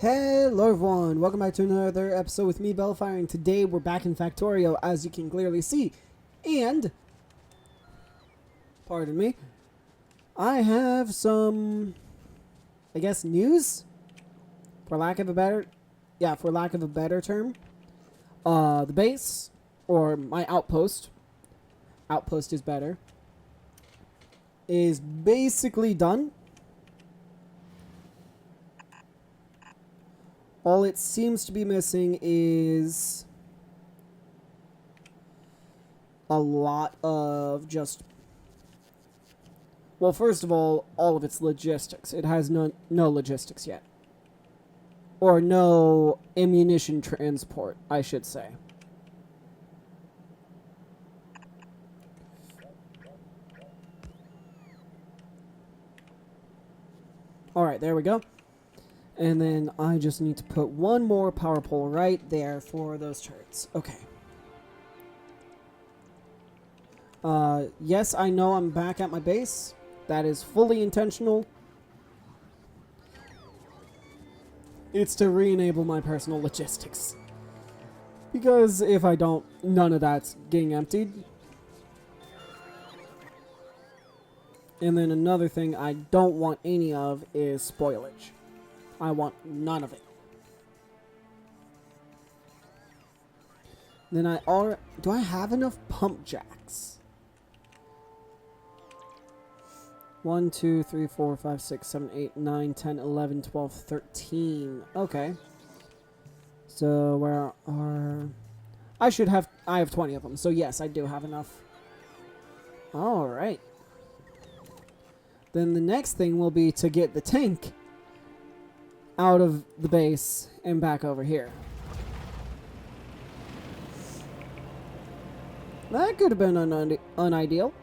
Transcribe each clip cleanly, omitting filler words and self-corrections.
Hello everyone, welcome back to another episode with me, Baelfire, and today we're back in Factorio, as you can clearly see. And, pardon me, I have some, I guess, news? For lack of a better term. The base, or my outpost is better, is basically done. All it seems to be missing is a lot of just... Well, first of all of its logistics. It has no logistics yet. Or no ammunition transport, I should say. Alright, there we go. And then I just need to put one more power pole right there for those turrets. Okay. Yes, I know I'm back at my base. That is fully intentional. It's to re-enable my personal logistics. Because if I don't, none of that's getting emptied. And then another thing I don't want any of is spoilage. I want none of it. Then do I have enough pump jacks? 1, 2, 3, 4, 5, 6, 7, 8, 9, 10, 11, 12, 13. Okay. So where are... I have 20 of them. So yes, I do have enough. Alright. Then the next thing will be to get the tank out of the base and back over here. That could have been unideal.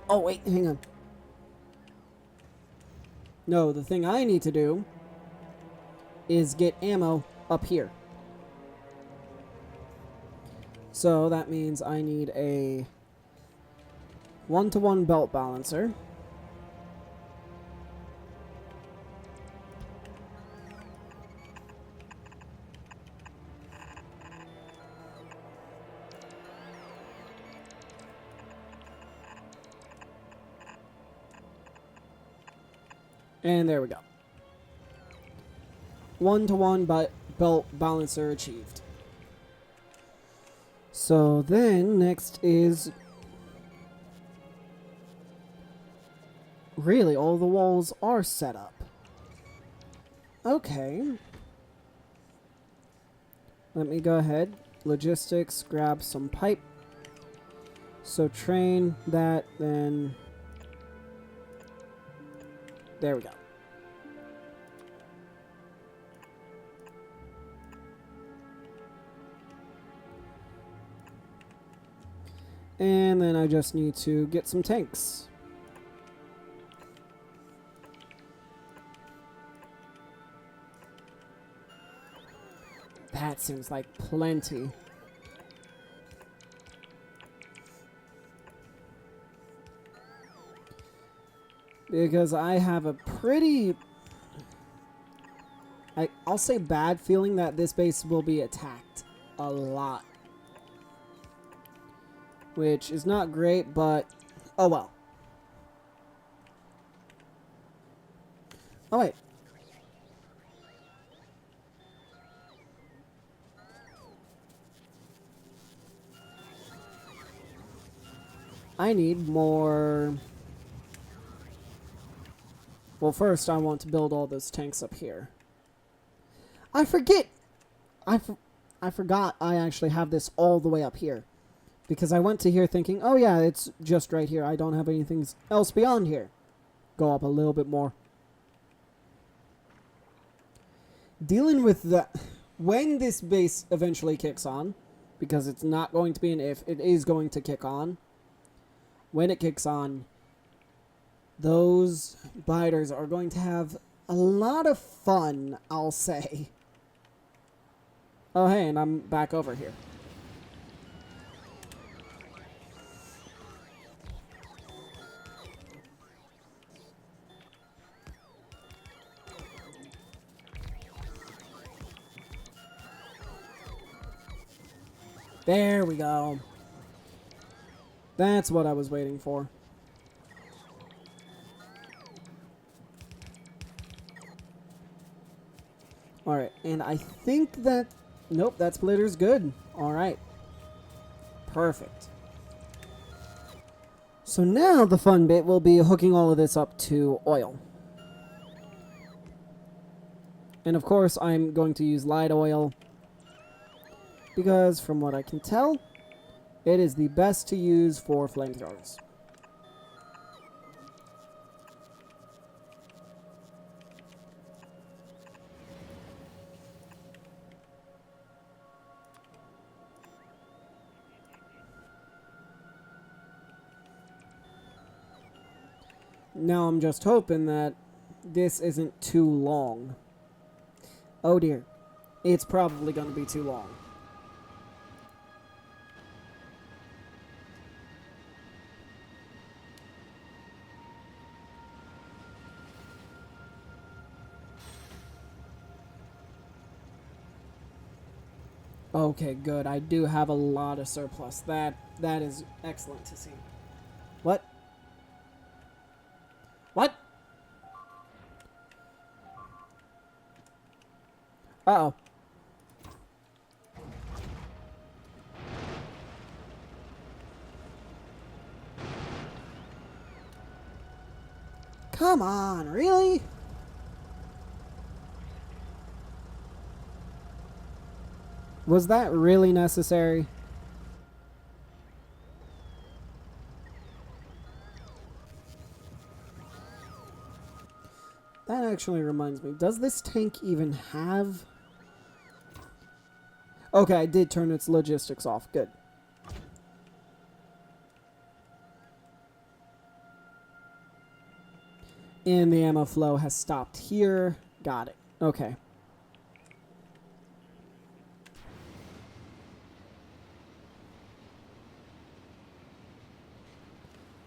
Oh, wait, hang on. No, the thing I need to do is get ammo up here. So that means I need a 1-to-1 belt balancer. And there we go. 1-to-1 belt balancer achieved. So then next is... Really, all the walls are set up. Okay. Let me go ahead. Logistics, grab some pipe. So train that, then... There we go. And then I just need to get some tanks. That seems like plenty. Because I have a pretty... I'll say bad feeling that this base will be attacked a lot. Which is not great, but... Oh well. Oh wait. I need more... Well, first I want to build all those tanks up here. I forget! I forgot I actually have this all the way up here. Because I went to here thinking, oh yeah, it's just right here. I don't have anything else beyond here. Go up a little bit more. Dealing with the... When this base eventually kicks on, because it's not going to be an if, it is going to kick on. When it kicks on, those biters are going to have a lot of fun, I'll say. Oh, hey, and I'm back over here. There we go. That's what I was waiting for. Alright, and I think that... Nope, that splitter's good. Alright. Perfect. So now the fun bit will be hooking all of this up to oil. And of course, I'm going to use light oil, because from what I can tell, it is the best to use for flamethrowers. Now I'm just hoping that this isn't too long. Oh dear. It's probably going to be too long. Okay, good. I do have a lot of surplus. That is excellent to see. What? What? Uh-oh. Come on, really? Was that really necessary? That actually reminds me. Does this tank even have... Okay, I did turn its logistics off. Good. And the ammo flow has stopped here. Got it. Okay.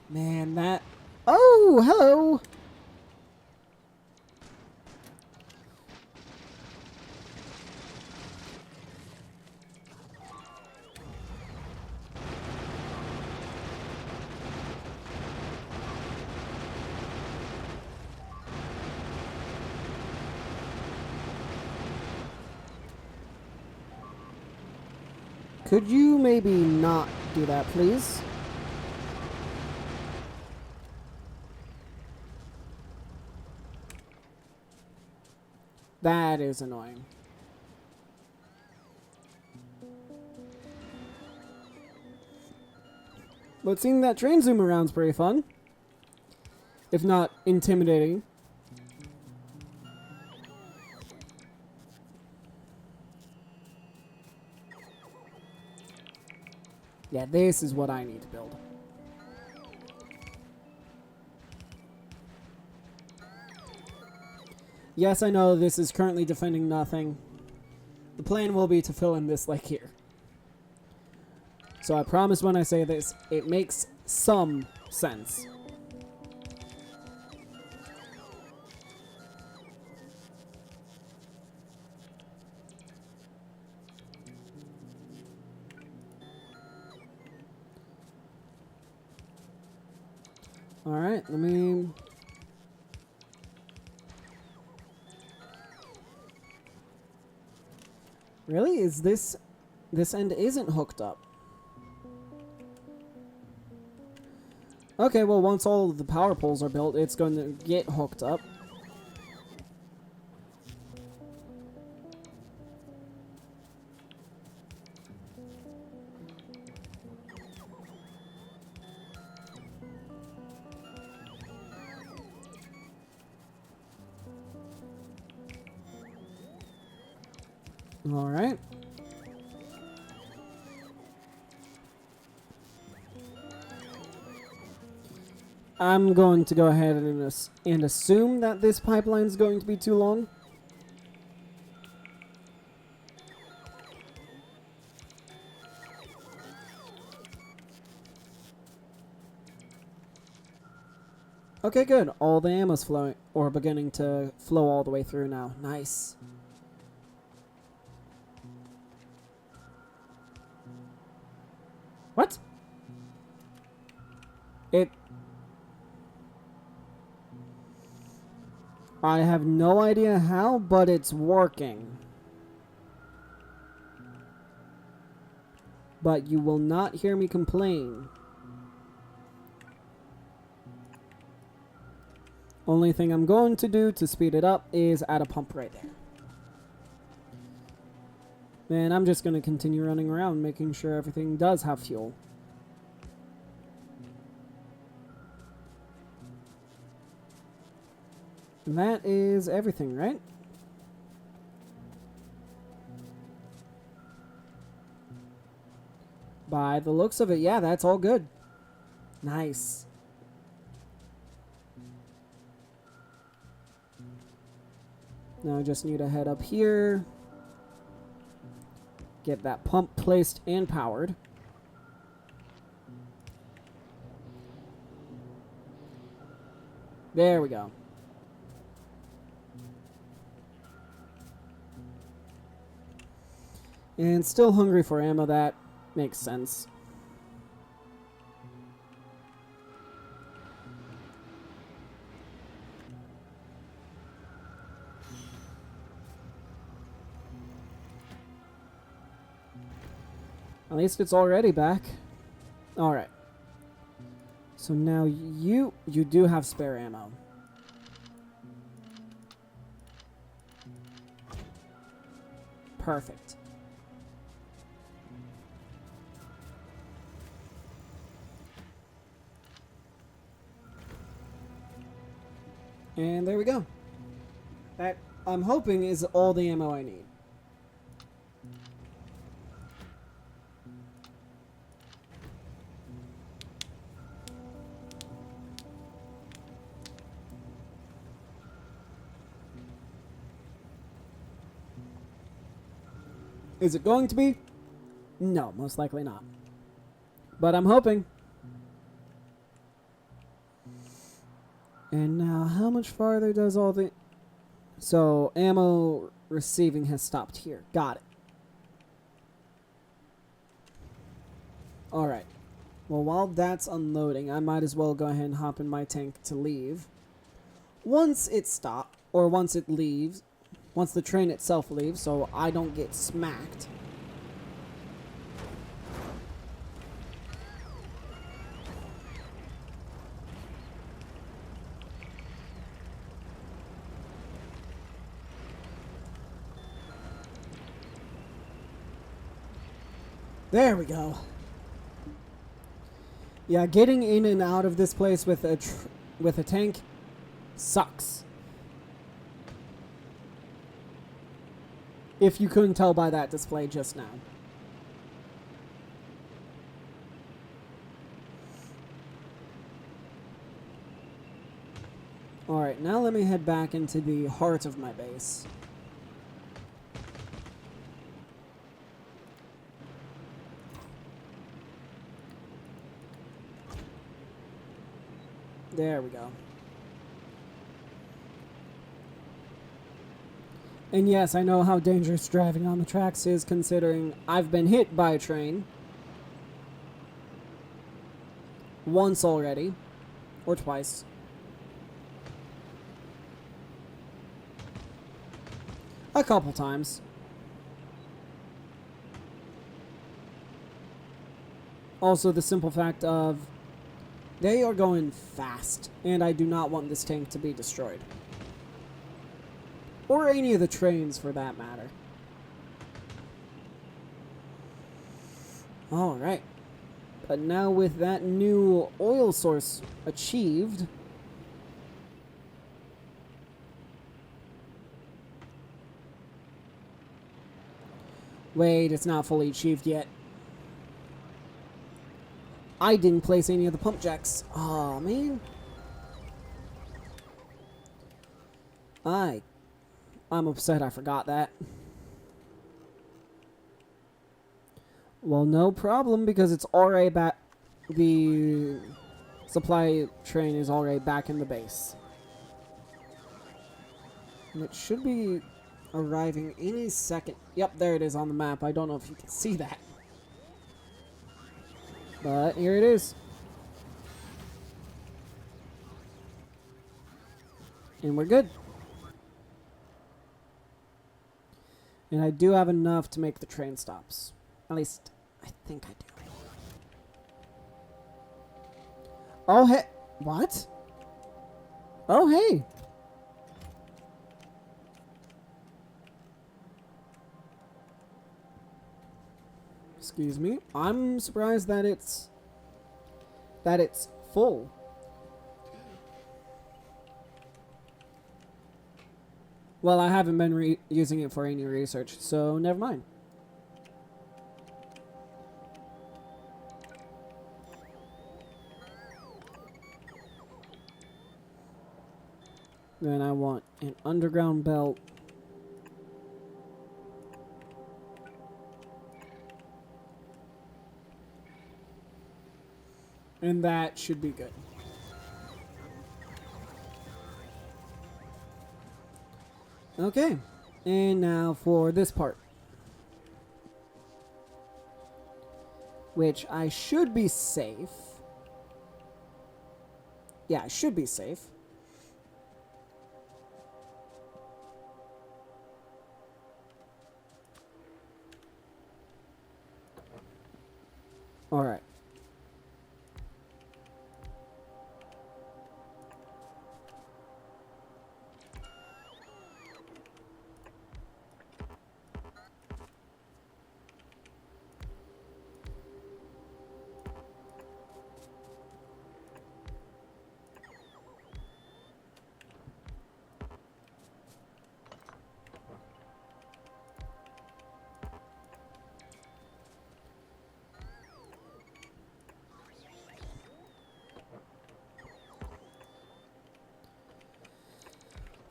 Man, that... Oh, hello! Could you maybe not do that, please? That is annoying. But seeing that train zoom around is pretty fun. If not intimidating. Yeah, this is what I need to build. Yes, I know this is currently defending nothing. The plan will be to fill in this lake here. So I promise when I say this, it makes some sense. Alright, let me... Really? Is this... This end isn't hooked up. Okay, well, once all of the power poles are built, it's going to get hooked up. Alright. I'm going to go ahead and assume that this pipeline is going to be too long. Okay, good. All the ammo's flowing, or beginning to flow all the way through now. Nice. What? It... I have no idea how, but it's working. But you will not hear me complain. Only thing I'm going to do to speed it up is add a pump right there. And I'm just going to continue running around, making sure everything does have fuel. And that is everything, right? By the looks of it, yeah, that's all good. Nice. Now I just need to head up here. Get that pump placed and powered. There we go. And still hungry for ammo. That makes sense. At least it's already back. Alright. So now you do have spare ammo. Perfect. And there we go. That, I'm hoping, is all the ammo I need. Is it going to be? No, most likely not. But I'm hoping. And now, how much farther does all the... So, ammo receiving has stopped here. Got it. Alright. Well, while that's unloading, I might as well go ahead and hop in my tank to leave. Once it stops, or once it leaves, once the train itself leaves, so I don't get smacked. There we go. Yeah, getting in and out of this place with a tank sucks. If you couldn't tell by that display just now. Alright, now let me head back into the heart of my base. There we go. And yes, I know how dangerous driving on the tracks is, considering I've been hit by a train. Once already. Or twice. A couple times. Also, the simple fact of they are going fast, and I do not want this tank to be destroyed. Or any of the trains, for that matter. Alright. But now with that new oil source achieved... Wait, it's not fully achieved yet. I didn't place any of the pump jacks. Aw, man. I'm upset I forgot that. Well, no problem, because it's already back. The supply train is already back in the base. And it should be arriving any second. Yep, there it is on the map. I don't know if you can see that. But here it is. And we're good. And I do have enough to make the train stops. At least, I think I do. Oh, hey. What? Oh, hey. Excuse me. I'm surprised that it's full. Well, I haven't been using it for any research, so never mind. Then I want an underground belt. And that should be good. Okay. And now for this part. Which I should be safe. Yeah, I should be safe. Alright.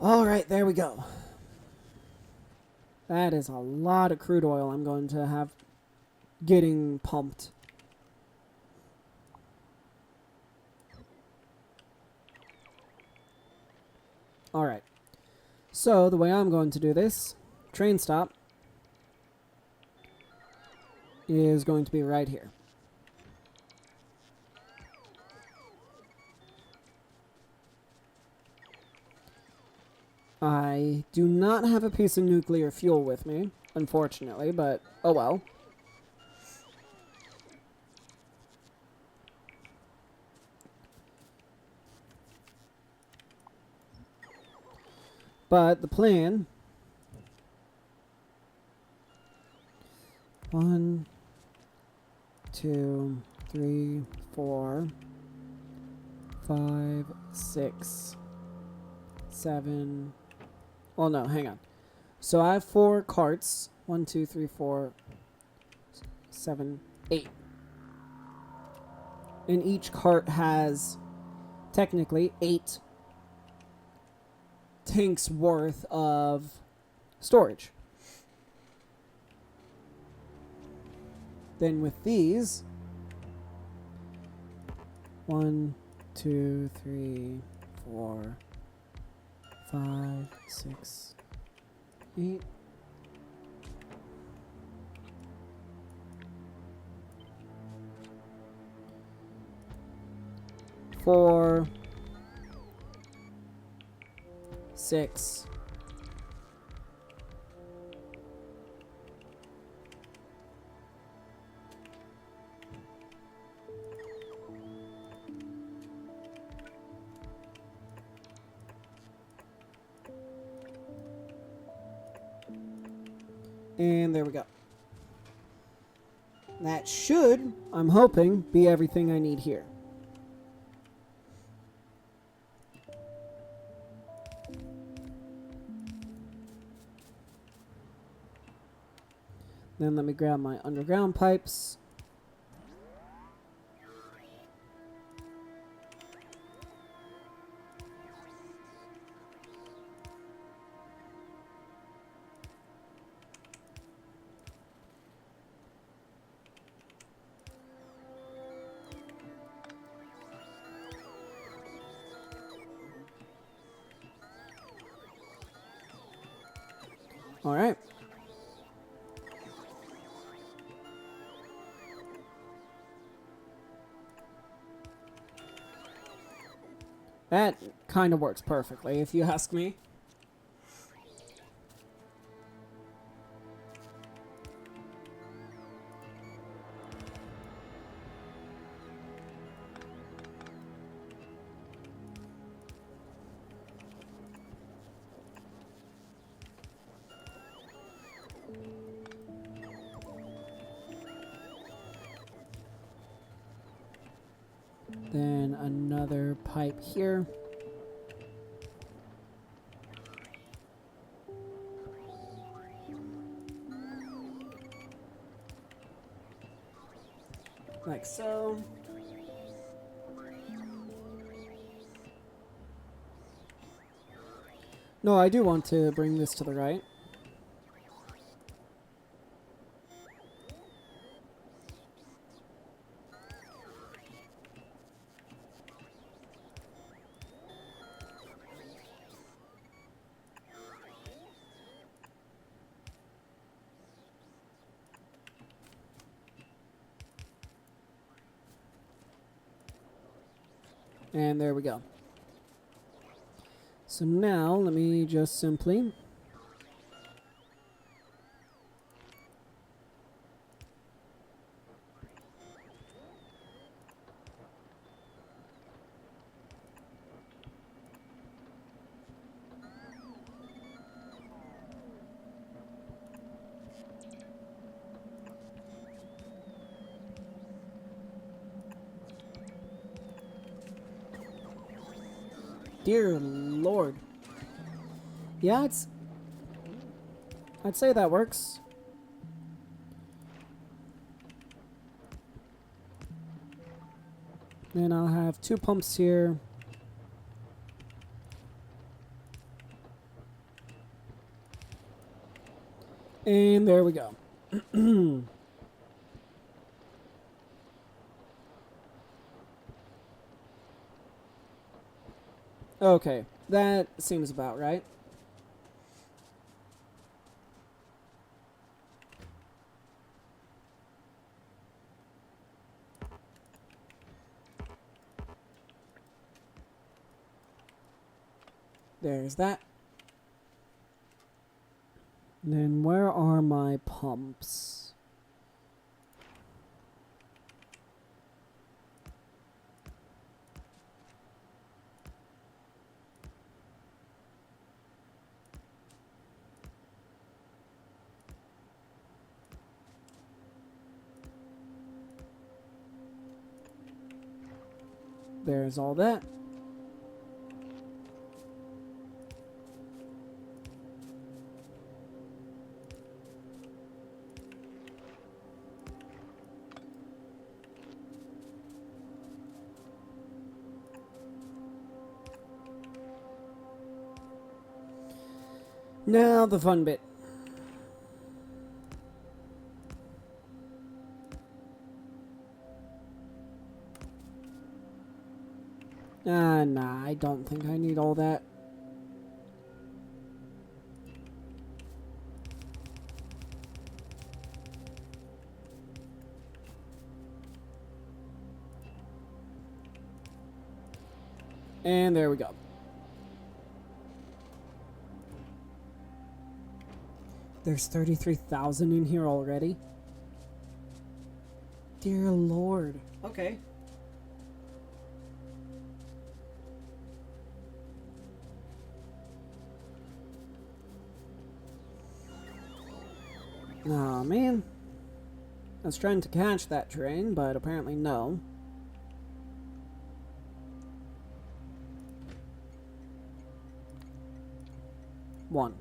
Alright, there we go. That is a lot of crude oil I'm going to have getting pumped. Alright. So, the way I'm going to do this, train stop, is going to be right here. I do not have a piece of nuclear fuel with me, unfortunately, but oh well. But the plan... 1, 2, 3, 4, 5, 6, 7... Well, no, hang on. So I have 4 carts. 1, 2, 3, 4, 7, 8. And each cart has, technically, 8 tanks worth of storage. Then with these, 1, 2, 3, 4, 5, 6, 8. Four, 6. And there we go. That should, I'm hoping, be everything I need here. Then let me grab my underground pipes. All right. That kind of works perfectly, if you ask me. Then another pipe here. Like so. No, I do want to bring this to the right. And there we go. So now, let me just simply... Dear Lord. Yeah, I'd say that works. Then I'll have 2 pumps here. And there we go. Okay, that seems about right. There's that. Then where are my pumps? There's all that. Now the fun bit. Nah, I don't think I need all that. And there we go. There's 33,000 in here already. Dear Lord. Okay. Aw, man. I was trying to catch that train, but apparently no. One.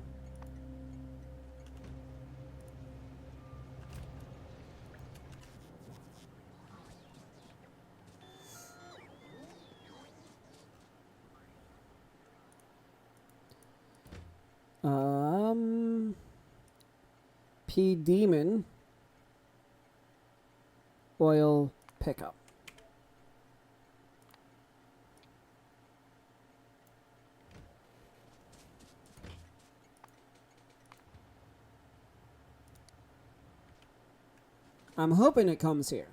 P Demon oil pickup. I'm hoping it comes here.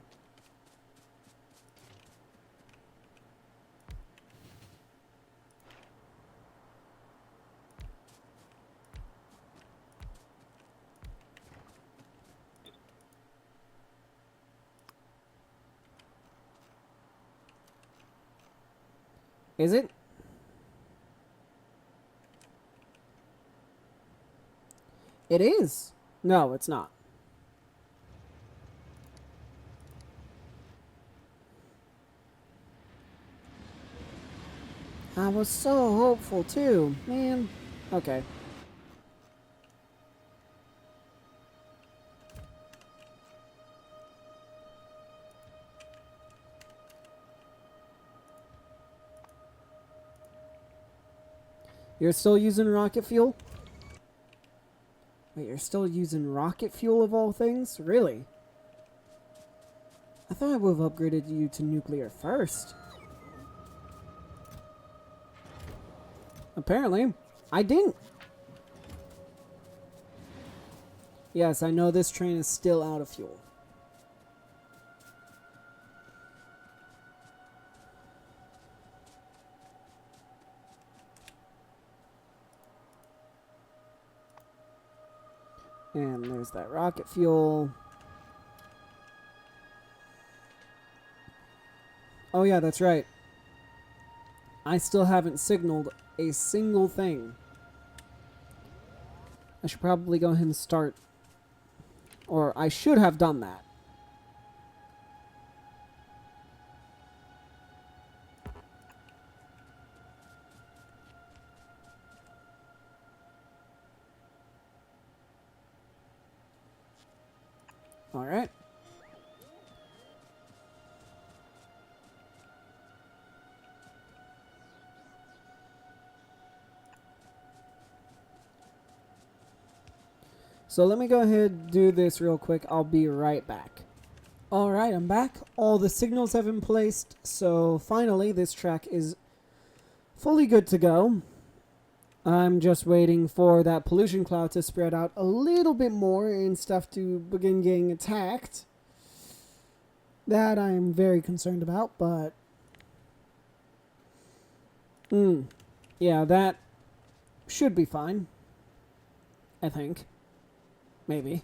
Is it? It is. No, it's not. I was so hopeful too, man. Okay. You're still using rocket fuel? Wait, you're still using rocket fuel of all things? Really? I thought I would have upgraded you to nuclear first. Apparently, I didn't. Yes, I know this train is still out of fuel. And there's that rocket fuel. Oh yeah, that's right. I still haven't signaled a single thing. I should probably go ahead and start. Or I should have done that. Alright. So let me go ahead and do this real quick. I'll be right back. Alright, I'm back. All the signals have been placed. So finally, this track is fully good to go. I'm just waiting for that pollution cloud to spread out a little bit more and stuff to begin getting attacked. That I am very concerned about, but... yeah, that should be fine. I think. Maybe.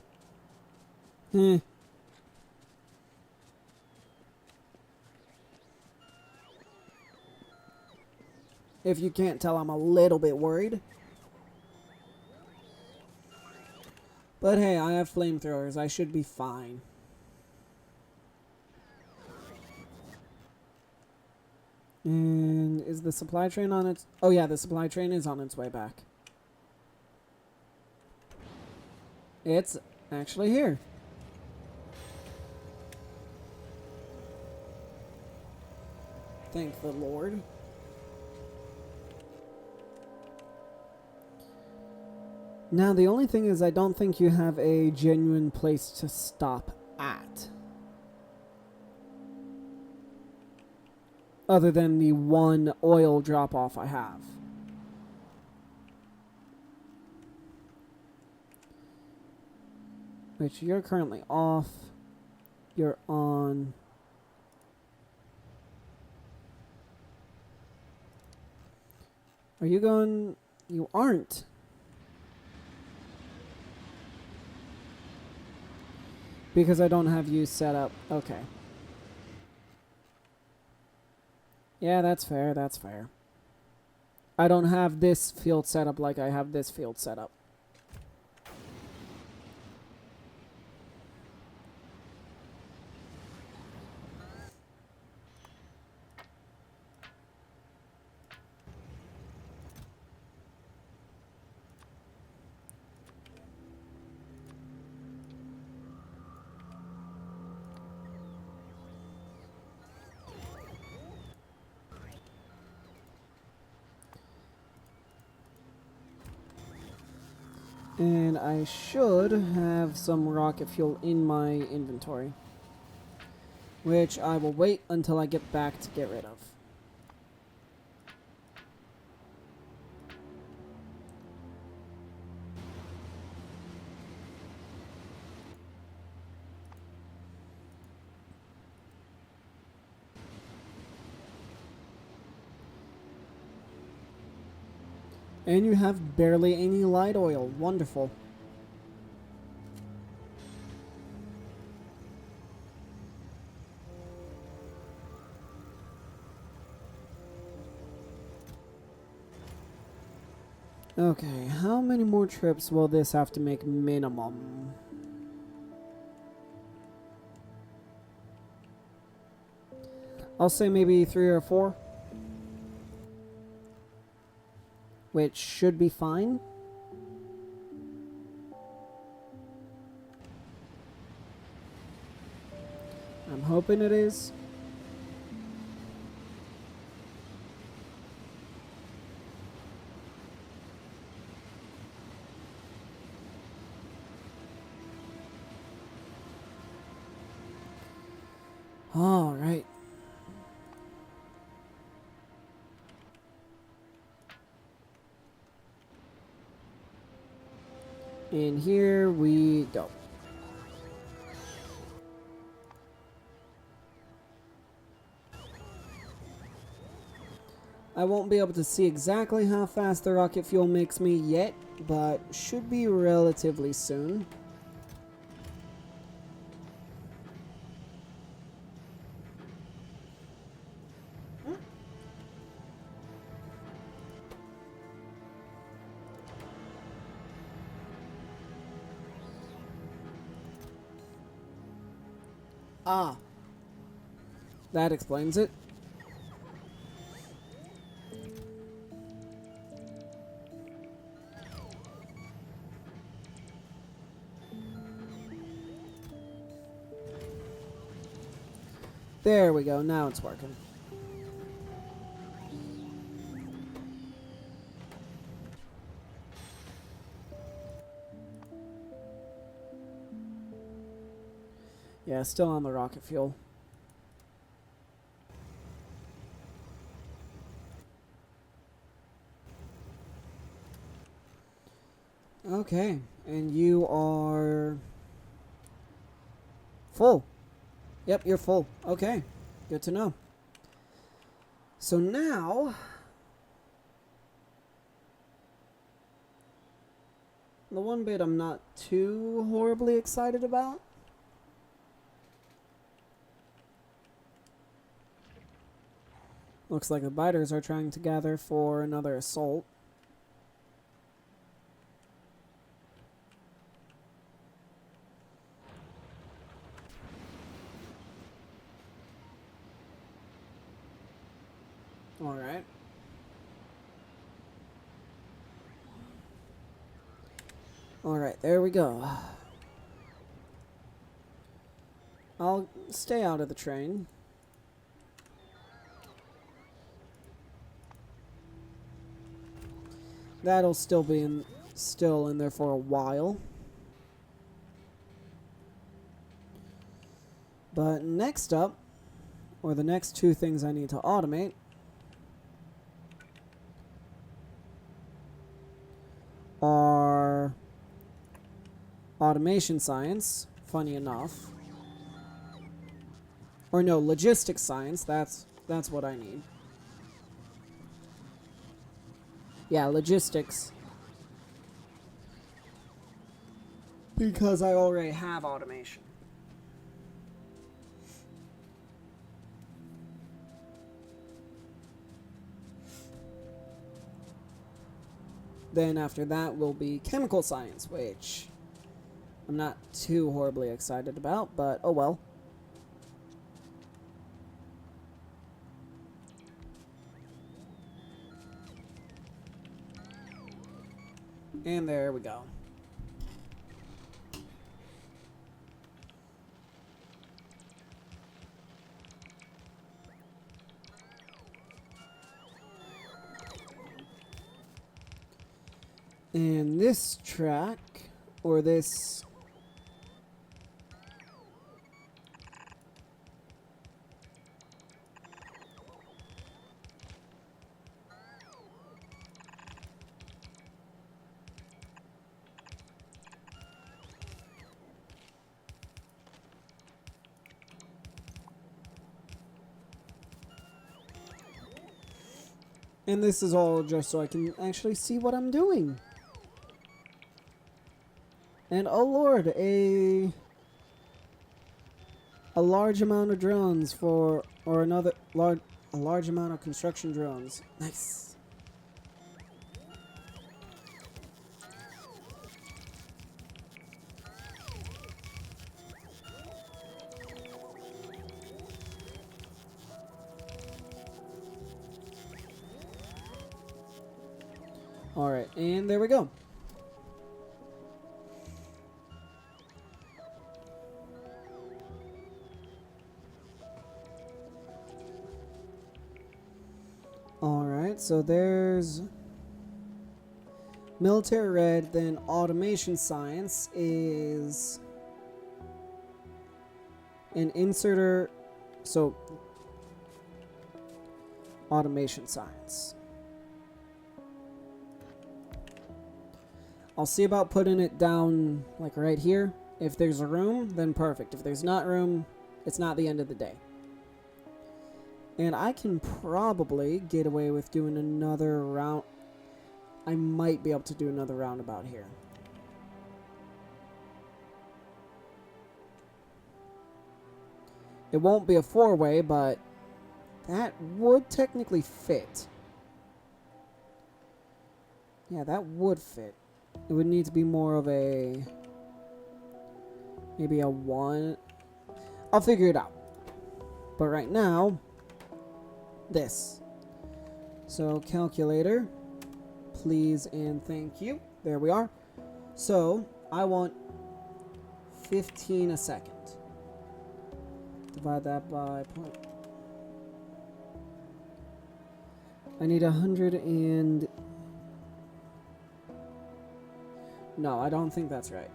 If you can't tell, I'm a little bit worried. But hey, I have flamethrowers. I should be fine. And is the supply train on its... Oh yeah, the supply train is on its way back. It's actually here. Thank the Lord. Now, the only thing is I don't think you have a genuine place to stop at. Other than the one oil drop-off I have. Which you're currently off. You're on. Are you going? You aren't. Because I don't have you set up. Okay. Yeah, that's fair. That's fair. I don't have this field set up like I have this field set up. And I should have some rocket fuel in my inventory. Which I will wait until I get back to get rid of. And you have barely any light oil. Wonderful. Okay, how many more trips will this have to make minimum? I'll say maybe 3 or 4. Which should be fine. I'm hoping it is. All right. And here we go. I won't be able to see exactly how fast the rocket fuel makes me yet, but should be relatively soon. Ah, that explains it. There we go, now it's working. Yeah, still on the rocket fuel. Okay, and you are full. Yep, you're full. Okay, good to know. So now, the one bit I'm not too horribly excited about. Looks like the biters are trying to gather for another assault. Alright. Alright, there we go. I'll stay out of the train. That'll still be in there for a while. But next up, or the next two things I need to automate, are automation science, funny enough. Or no, logistics science, that's what I need. Yeah, logistics. Because I already have automation. Then after that will be chemical science, which I'm not too horribly excited about, but oh well. And there we go. And this track, or this... And this is all just so I can actually see what I'm doing. And oh lord, a large amount of drones for, or another a large amount of construction drones. Nice. Alright, and there we go. Alright, so there's military red, then automation science is an inserter, so automation science. I'll see about putting it down like right here. If there's a room, then perfect. If there's not room, it's not the end of the day. And I can probably get away with doing another round. I might be able to do another roundabout here. It won't be a four-way, but that would technically fit. Yeah, that would fit. It would need to be more of a... maybe a one. I'll figure it out. But right now, this. So, calculator, please and thank you. There we are. So, I want 15 a second. Divide that by point. I need 100 and... no, I don't think that's right.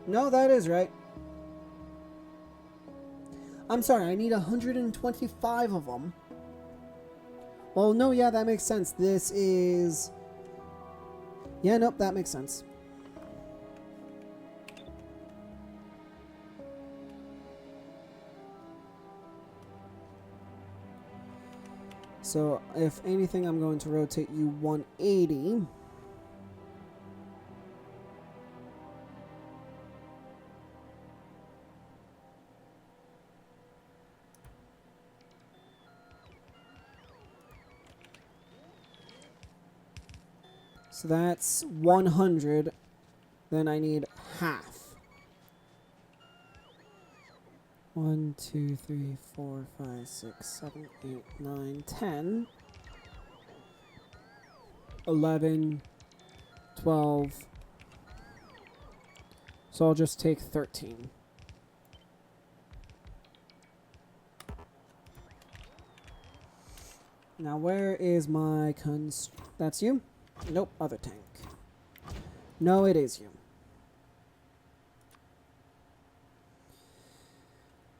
No, that is right. I'm sorry, I need 125 of them. Well, no, yeah, that makes sense. This is... yeah, nope, that makes sense. So, if anything, I'm going to rotate you 180. So that's 100. Then I need half. 1, 2, 3, 4, 5, 6, 7, 8, 9, 10, 11, 12. So I'll just take 13. Now where is my that's you? Nope, other tank. No, it is you.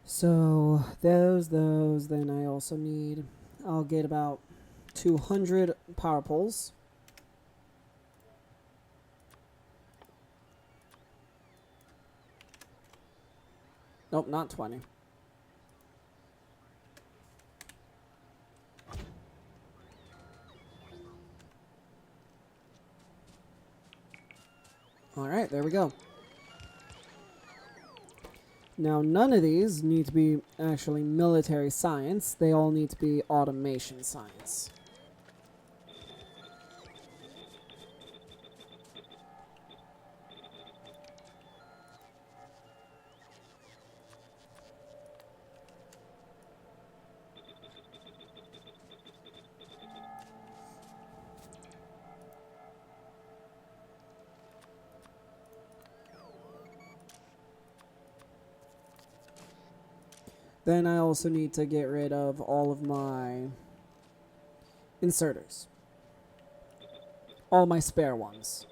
So, those, then I also need... I'll get about 200 power poles. Nope, not 20. Alright, there we go. Now, none of these need to be actually military science. They all need to be automation science. Then I also need to get rid of all of my inserters. All my spare ones.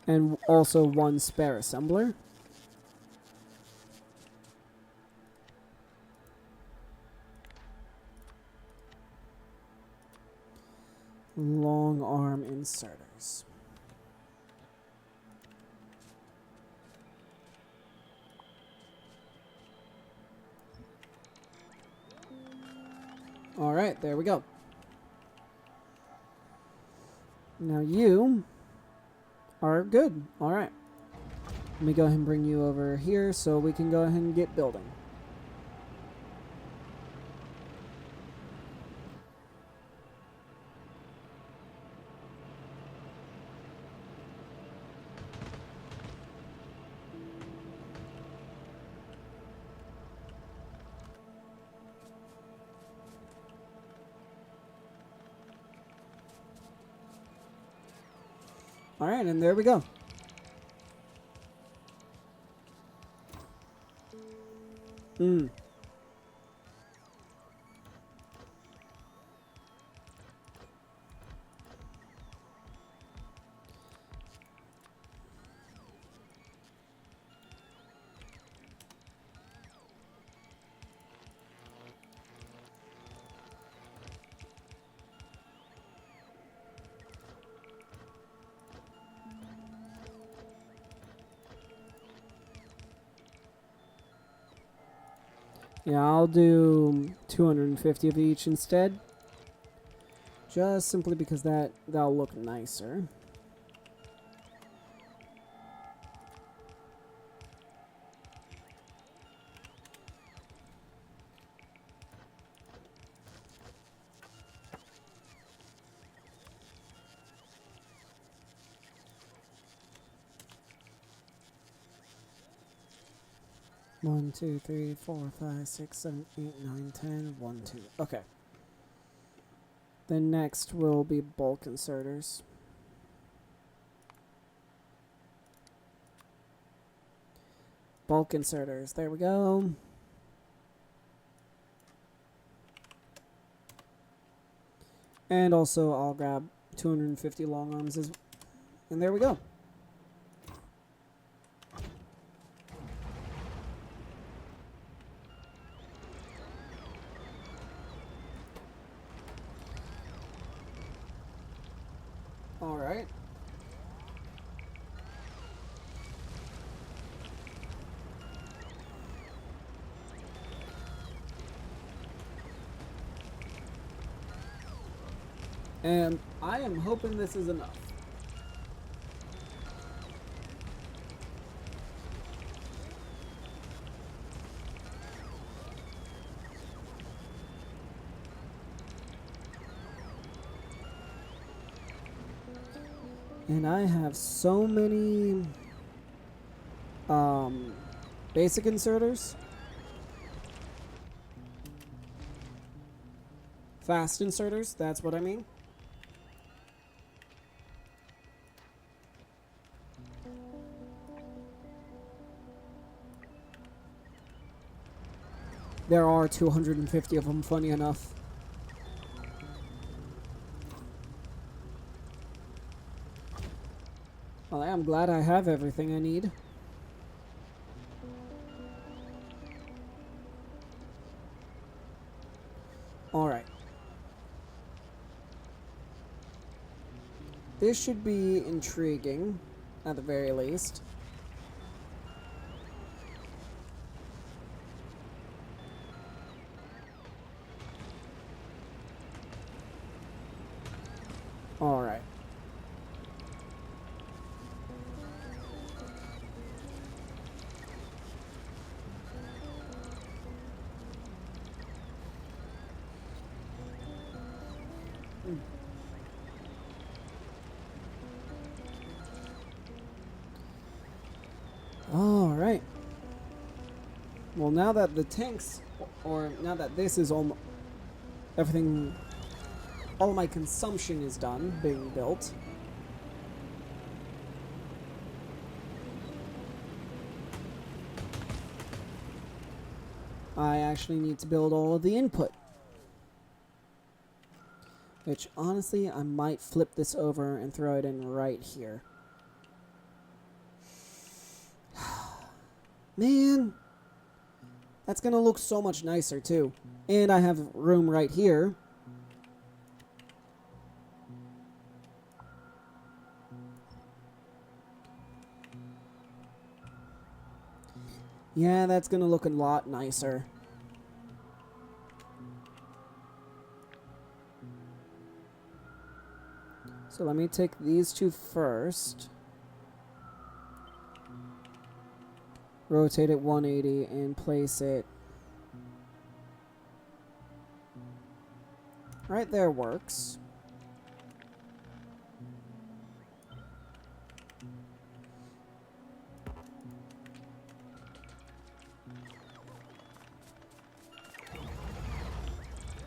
And also one spare assembler. Long arm inserters. All right, there we go. Now you are good. All right. Let me go ahead and bring you over here so we can go ahead and get building. Alright, and there we go. Hmm. Yeah, I'll do 250 of each instead. Just simply because that'll look nicer. One, two, three, 4, 5, 6, 7, 8, 9, 10. 1, 2. Okay. Then next will be bulk inserters. Bulk inserters. There we go. And also I'll grab 250 long arms and there we go. All right. And I am hoping this is enough. And I have so many basic inserters. Fast inserters, that's what I mean. There are 250 of them, funny enough. Well, I'm glad I have everything I need. Alright. This should be intriguing, at the very least. Alright. Alright. Well, now that the tanks, or now that this is all, everything, all my consumption is done, being built. I actually need to build all of the input. Which, honestly, I might flip this over and throw it in right here. Man, that's gonna look so much nicer, too. And I have room right here. Yeah, that's gonna look a lot nicer. So let me take these two first. Rotate it 180 and place it right there. Works.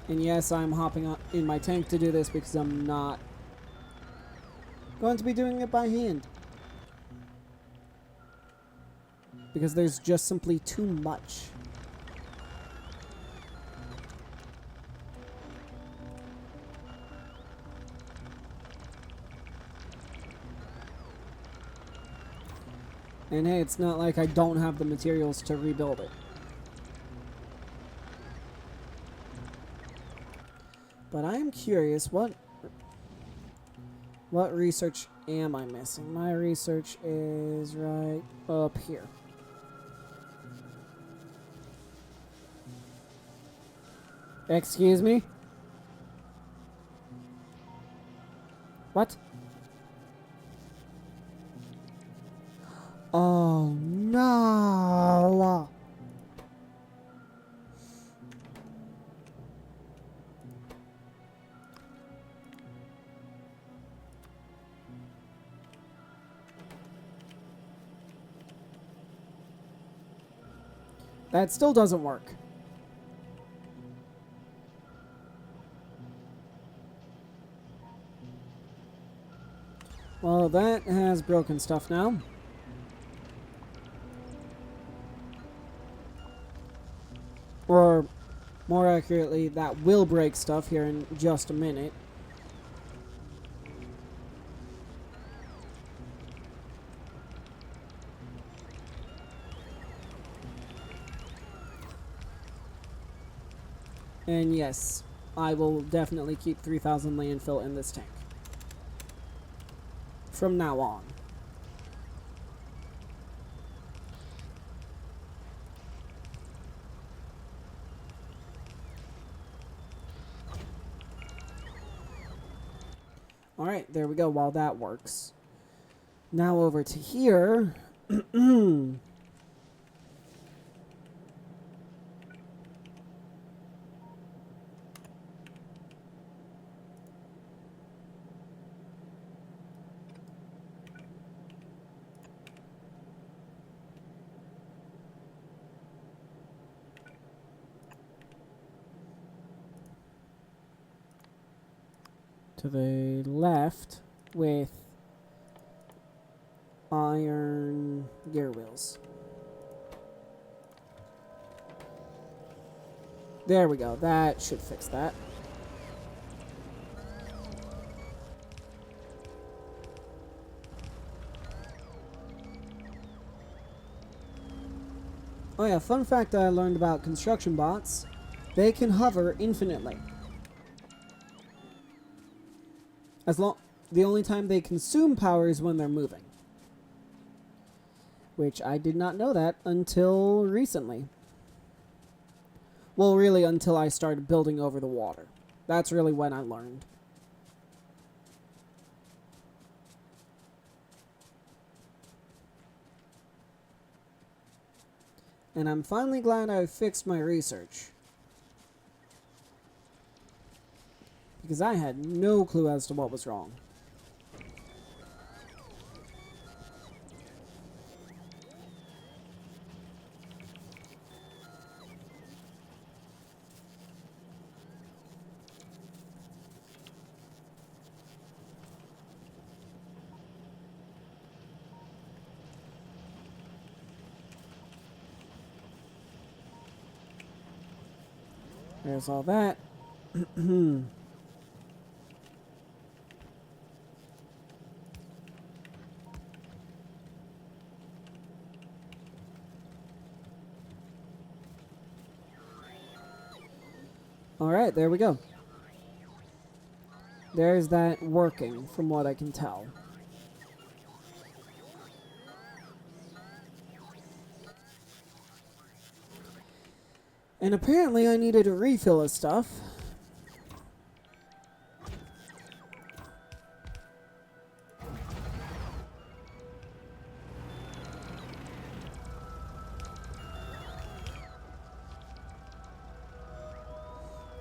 And yes, I'm hopping in my tank to do this because I'm not going to be doing it by hand. Because there's just simply too much. And hey, it's not like I don't have the materials to rebuild it. But I am curious, what research am I missing? My research is right up here. Excuse me? What? Oh no! That still doesn't work. Well, that has broken stuff now. Or, more accurately, that will break stuff here in just a minute. And yes, I will definitely keep 3,000 landfill in this tank. From now on. Alright, there we go, while that works. Now over to here. To the left with iron gear wheels. There we go. That should fix that. Oh yeah, fun fact that I learned about construction bots. They can hover infinitely. The only time they consume power is when they're moving. Which I did not know that until recently. Well, really until I started building over the water. That's really when I learned. And I'm finally glad I fixed my research. Because I had no clue as to what was wrong. There's all that. Alright, there we go. There's that working, from what I can tell. And apparently I needed a refill of stuff.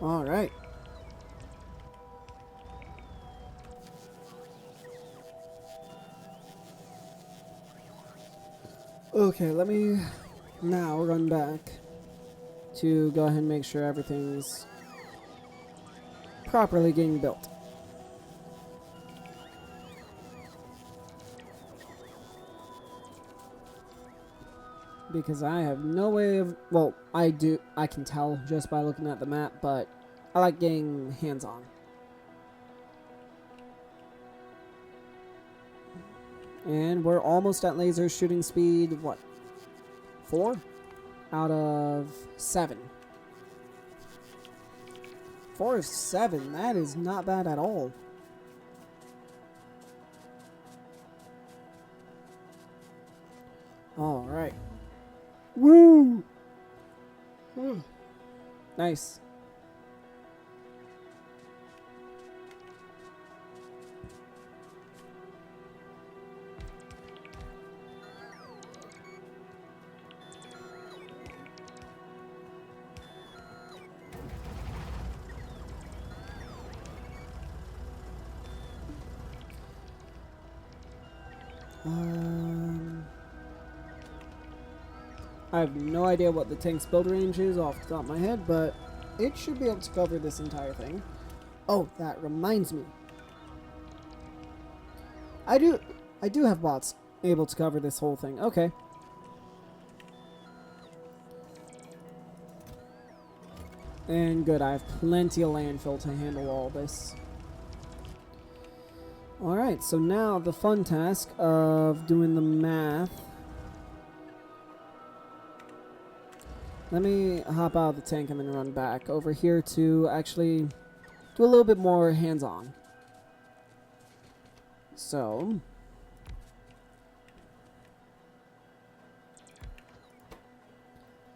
Alright. Okay, let me now run back to go ahead and make sure everything's properly getting built. Because I have no way of... Well, I can tell just by looking at the map, but I like getting hands-on. And we're almost at laser shooting speed, what? 4 out of 7. 4 of 7, that is not bad at all. Alright. Woo! Nice. I have no idea what the tank's build range is off the top of my head, but it should be able to cover this entire thing. Oh, that reminds me. I do have bots able to cover this whole thing. Okay. And good, I have plenty of landfill to handle all this. Alright, so now the fun task of doing the math. Let me hop out of the tank and then run back over here to actually do a little bit more hands-on. So,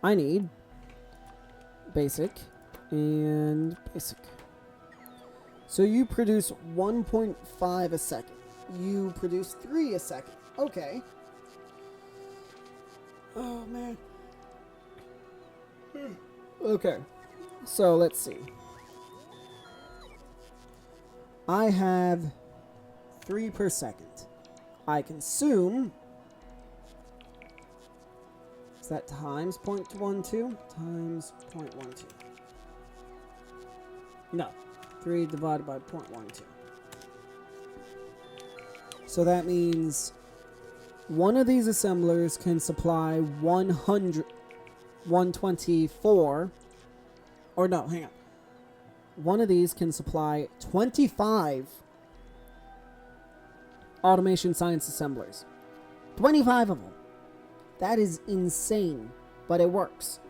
I need basic and basic. So you produce 1.5 a second. You produce 3 a second. Okay. Oh, man. Okay. So, let's see. I have 3 per second. I consume... Is that times 0.12? Times 0.12. No. 3 divided by 0.12. So that means one of these assemblers can supply 124, or no, hang on. One of these can supply 25 automation science assemblers. 25 of them. That is insane, but it works.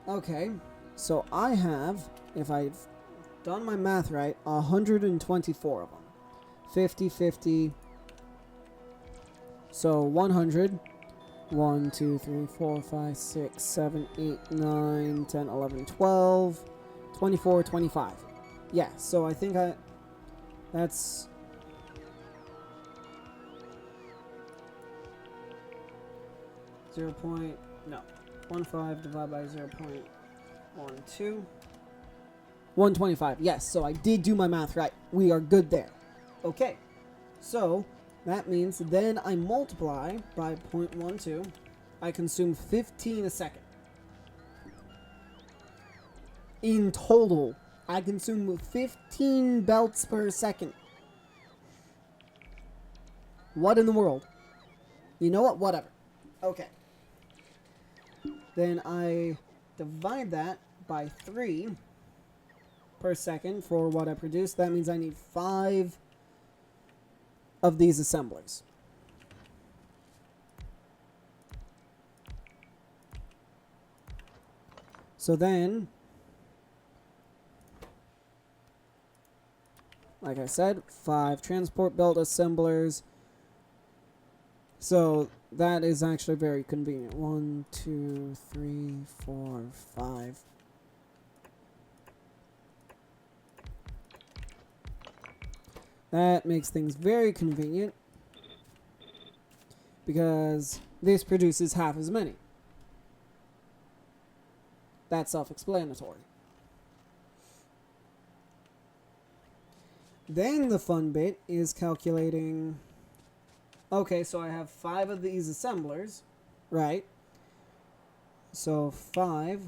Okay. So I have, if I've done my math right, 124 of them. 50, 50. So 100. 1, 2, 3, 4, 5, 6, 7, 8, 9, 10, 11, 12, 24, 25. Yeah, so I think that's... No. 1.5 divided by 0.12. 125. Yes, so I did do my math right. We are good there. Okay. So, that means then I multiply by 0.12. I consume 15 a second. In total, I consume 15 belts per second. What in the world? You know what? Whatever. Okay. Then I divide that by 3 per second for what I produce. That means I need 5 of these assemblers. So then, like I said, 5 transport belt assemblers. So that is actually very convenient. 1, 2, 3, 4, 5. That makes things very convenient because this produces half as many. That's self-explanatory. Then the fun bit is calculating... Okay, so I have 5 of these assemblers, right? So 5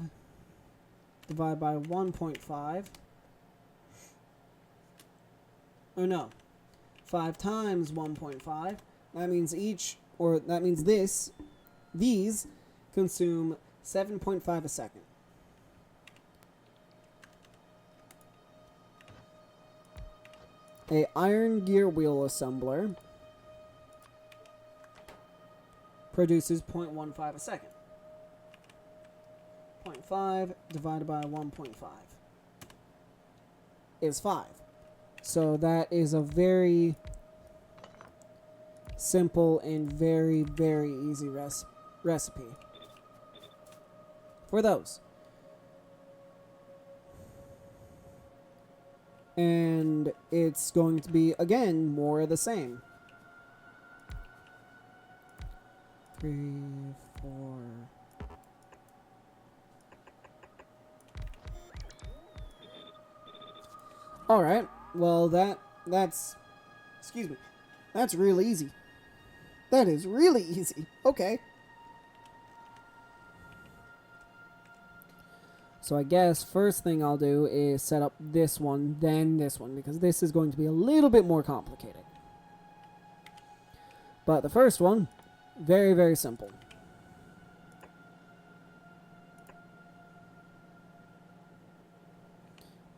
divided by 1.5. Or no, 5 times 1.5. That means each or that means these consume 7.5 a second. A iron gear wheel assembler produces 0.15 a second. 0.5 divided by 1.5 is 5. So that is a very simple and very, very easy recipe for those. And it's going to be, again, more of the same. 3, 4. Alright, well that's, excuse me, that's real easy. That is really easy. Okay. So I guess first thing I'll do is set up this one, then this one, because this is going to be a little bit more complicated. But the first one, very, very simple.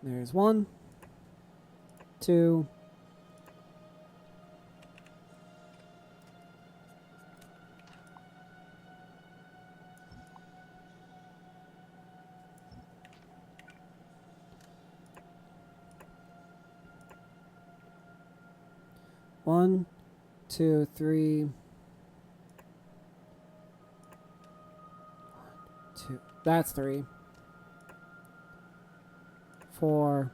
There's 1, 2, 1, 2, 3. 2. That's 3. 4,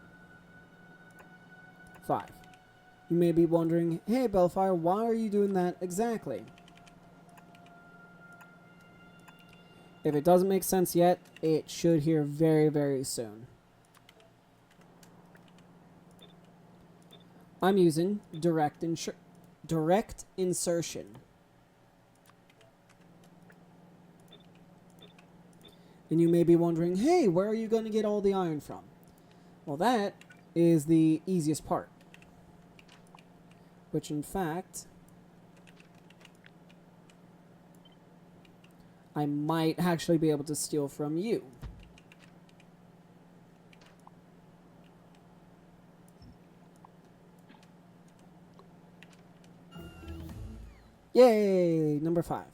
5. You may be wondering, hey Baelfire, why are you doing that exactly? If it doesn't make sense yet, it should here very, very soon. I'm using direct insertion. And you may be wondering, hey, where are you going to get all the iron from? Well, that is the easiest part. Which, in fact, I might actually be able to steal from you. Yay! Number 5.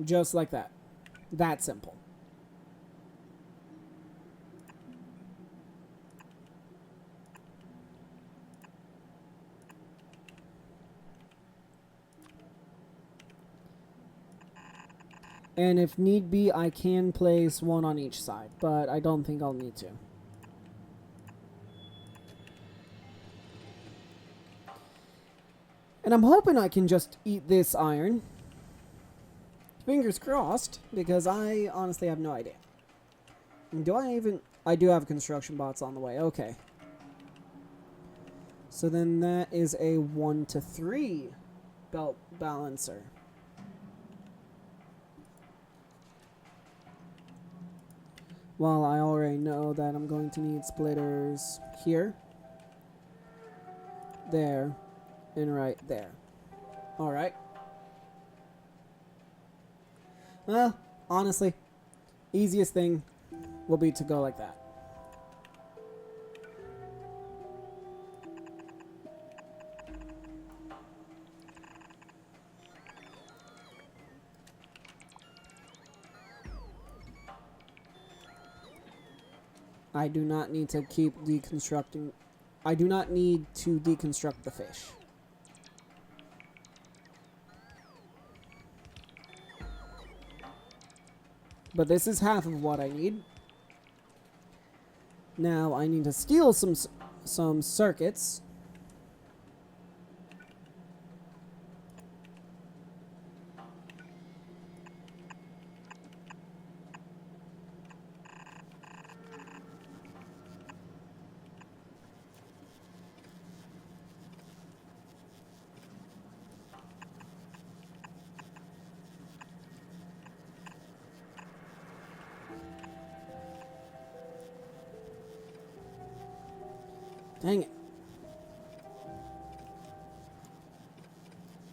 Just like that. That simple. And if need be, I can place one on each side, but I don't think I'll need to. And I'm hoping I can just eat this iron. Fingers crossed, because I honestly have no idea. Do I even... I do have construction bots on the way. Okay. So then that is a 1 to 3 belt balancer. Well, I already know that I'm going to need splitters here, there, and right there. Alright. Well, honestly, easiest thing will be to go like that. I do not need to keep deconstructing. I do not need to deconstruct the fish. But this is half of what I need. Now I need to steal some circuits. Dang it.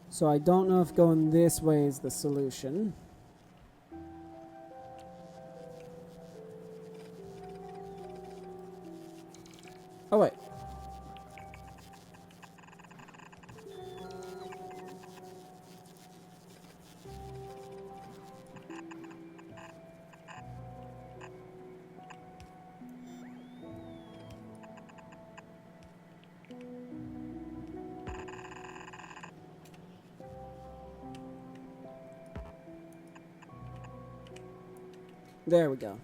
So I don't know if going this way is the solution. Oh, wait. There we go.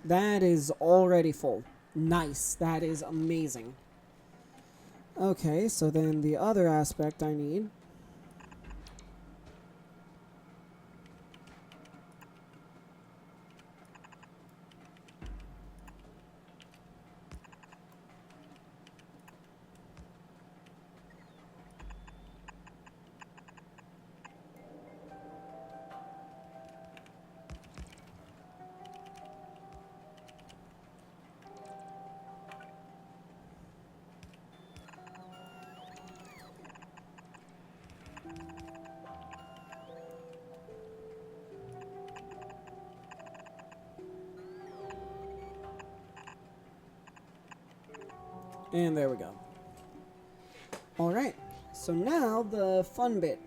That is already full. Nice. That is amazing. Okay, so then the other aspect I need. And there we go. Alright, so now the fun bit.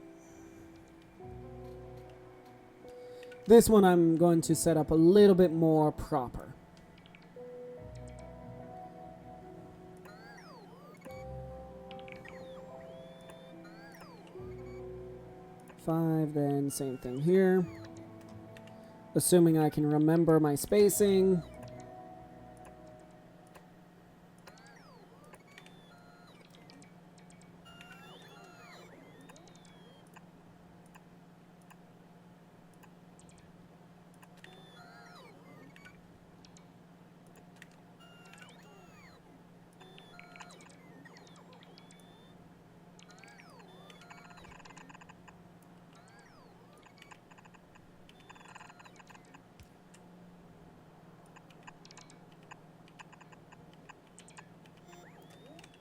This one I'm going to set up a little bit more proper. Five, then same thing here. Assuming I can remember my spacing.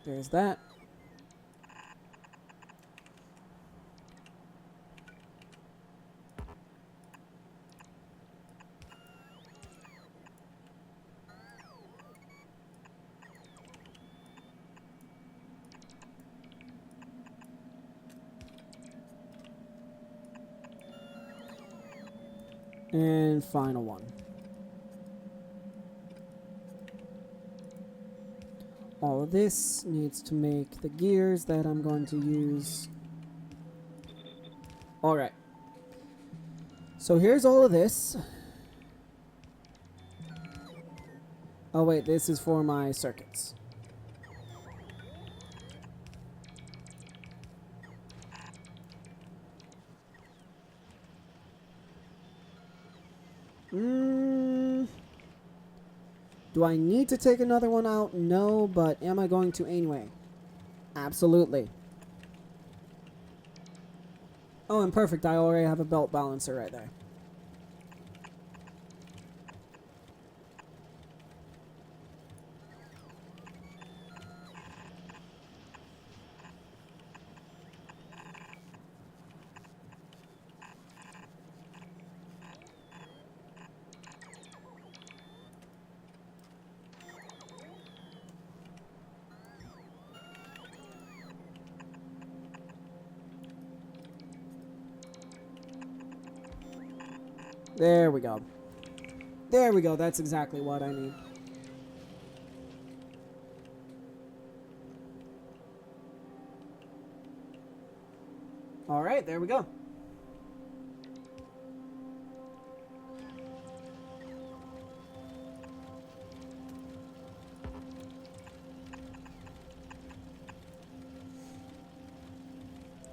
There's that. And final one. All of this needs to make the gears that I'm going to use. Alright. So here's all of this. Oh wait, this is for my circuits. Do I need to take another one out? No, but am I going to anyway? Absolutely. Oh, and perfect. I already have a belt balancer right there. There we go. There we go. That's exactly what I need. Alright, there we go.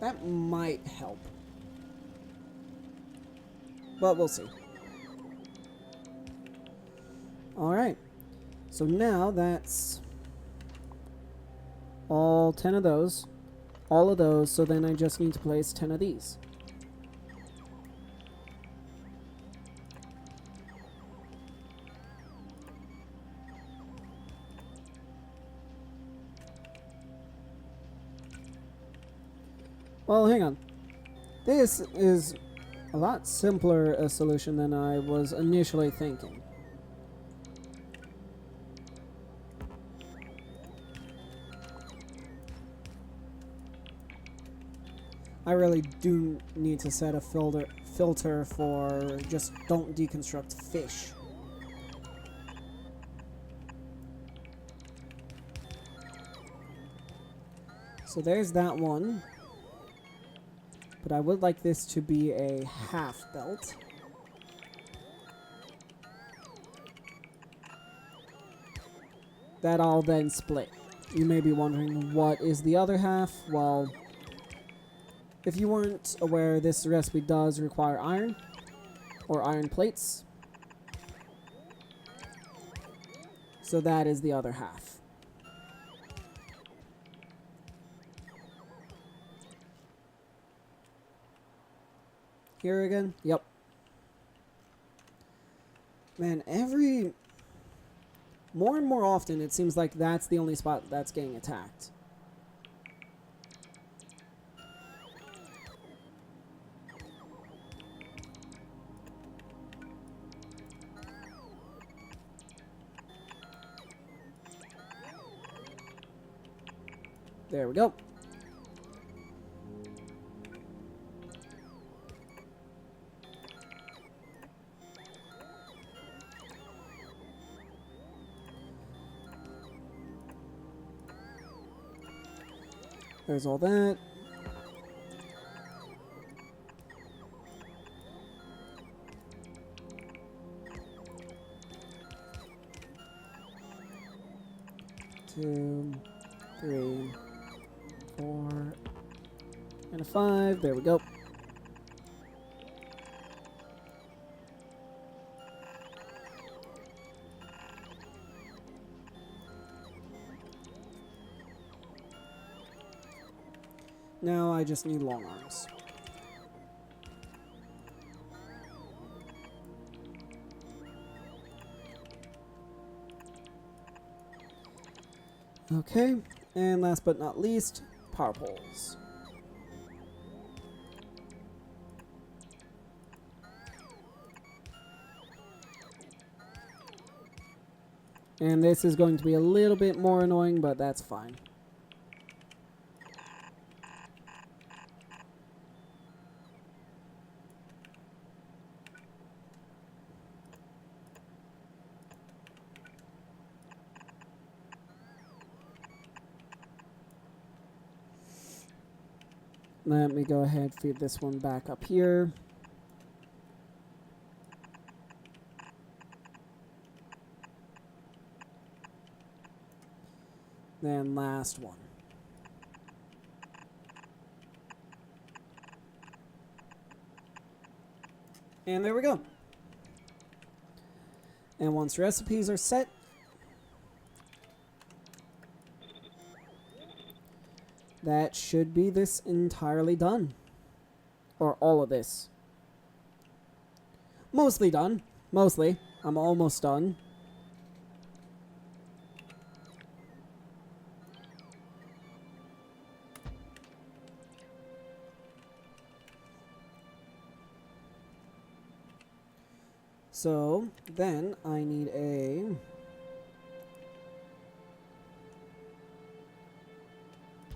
That might help. But we'll see. Alright. So now that's all 10 of those. all of those, so then I just need to place 10 of these. Well, hang on. This is a lot simpler a solution than I was initially thinking. I really do need to set a filter for just don't deconstruct fish. So there's that one. But I would like this to be a half belt. That I'll then split. You may be wondering, what is the other half? Well, if you weren't aware, this recipe does require iron, or iron plates. So that is the other half. Here again? Yep. Man, more and more often it seems like that's the only spot that's getting attacked. There we go. There's all that. Two, 3, 4, and a 5. There we go. Now I just need long arms. Okay, and last but not least, power poles. And this is going to be a little bit more annoying, but that's fine. Let me go ahead and feed this one back up here. Then last one. And there we go. And once recipes are set, that should be this entirely done. Or all of this. Mostly done. Mostly. I'm almost done. So, then I need a...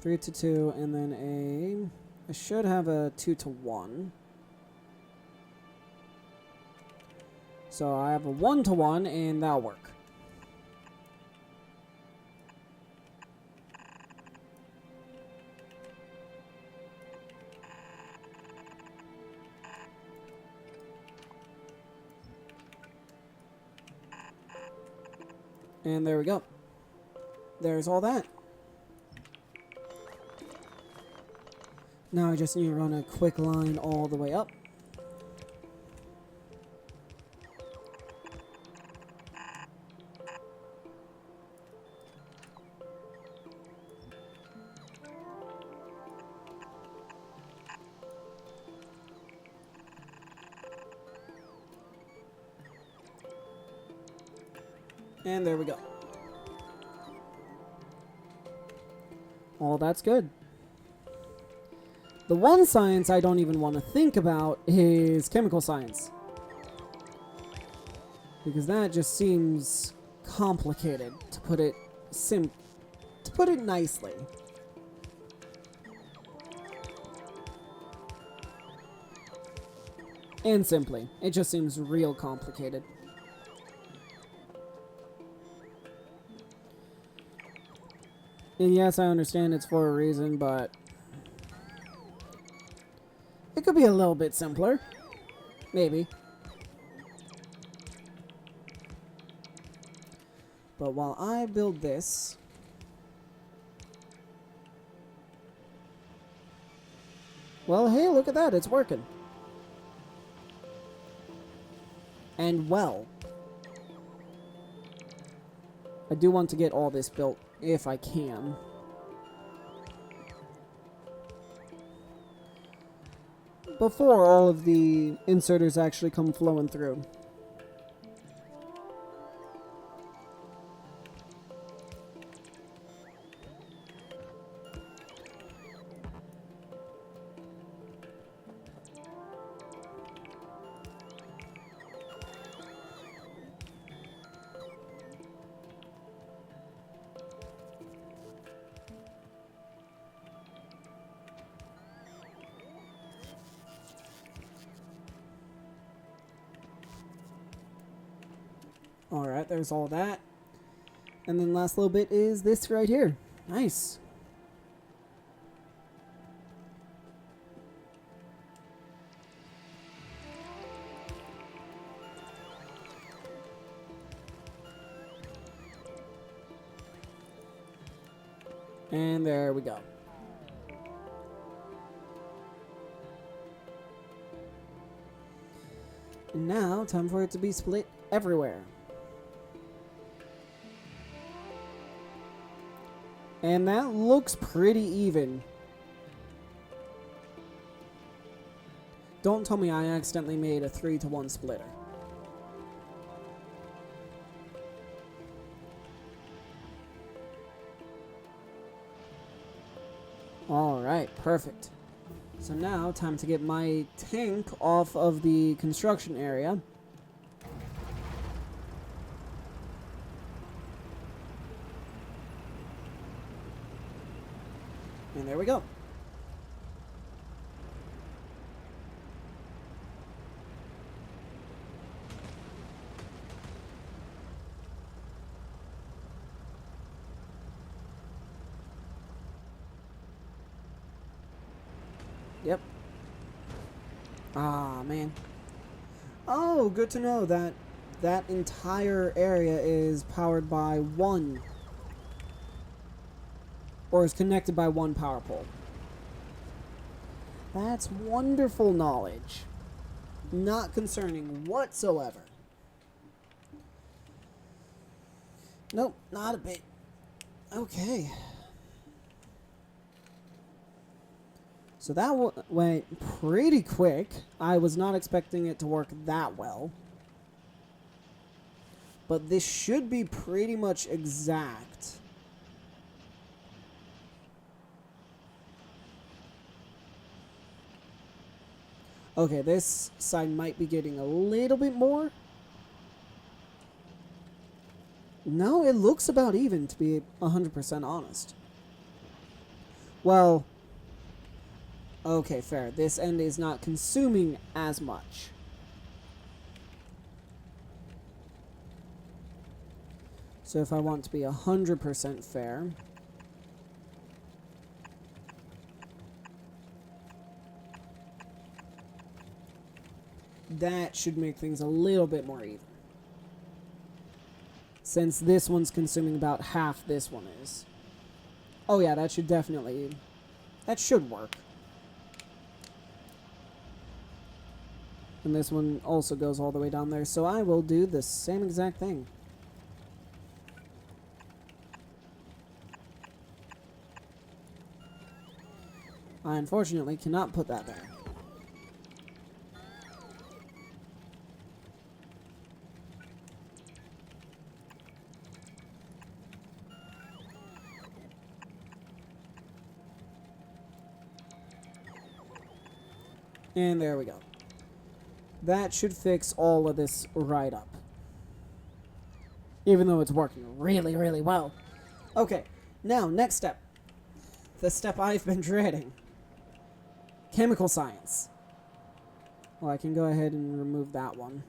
Three to 2, and then I should have a 2 to 1. So I have a 1 to 1, and that'll work. And there we go. There's all that. Now I just need to run a quick line all the way up. And there we go. All that's good. The one science I don't even want to think about is chemical science. Because that just seems complicated, to put it nicely. And simply. It just seems real complicated. And yes, I understand it's for a reason, but it could be a little bit simpler. Maybe. But while I build this, well, hey, look at that. It's working. And well, I do want to get all this built if I can. Before all of the inserters actually come flowing through. Alright, there's all that. And then last little bit is this right here. Nice. And there we go. And now, time for it to be split everywhere. And that looks pretty even. Don't tell me I accidentally made a 3-to-1 splitter. Alright, perfect. So now, time to get my tank off of the construction area. And there we go. Yep. Ah, man. Oh, good to know that that entire area is powered by one, or is connected by one power pole. That's wonderful knowledge. Not concerning whatsoever. Nope, not a bit. Okay. So that went pretty quick. I was not expecting it to work that well. But this should be pretty much exact. Okay, this side might be getting a little bit more. No, it looks about even, to be 100% honest. Well, okay, fair. This end is not consuming as much. So if I want to be 100% fair, that should make things a little bit more even. Since this one's consuming about half this one is. Oh yeah, that should definitely... that should work. And this one also goes all the way down there, so I will do the same exact thing. I unfortunately cannot put that there. And there we go. That should fix all of this right up. Even though it's working really, really well. Okay, now, next step. The step I've been dreading. Chemical science. Well, I can go ahead and remove that one.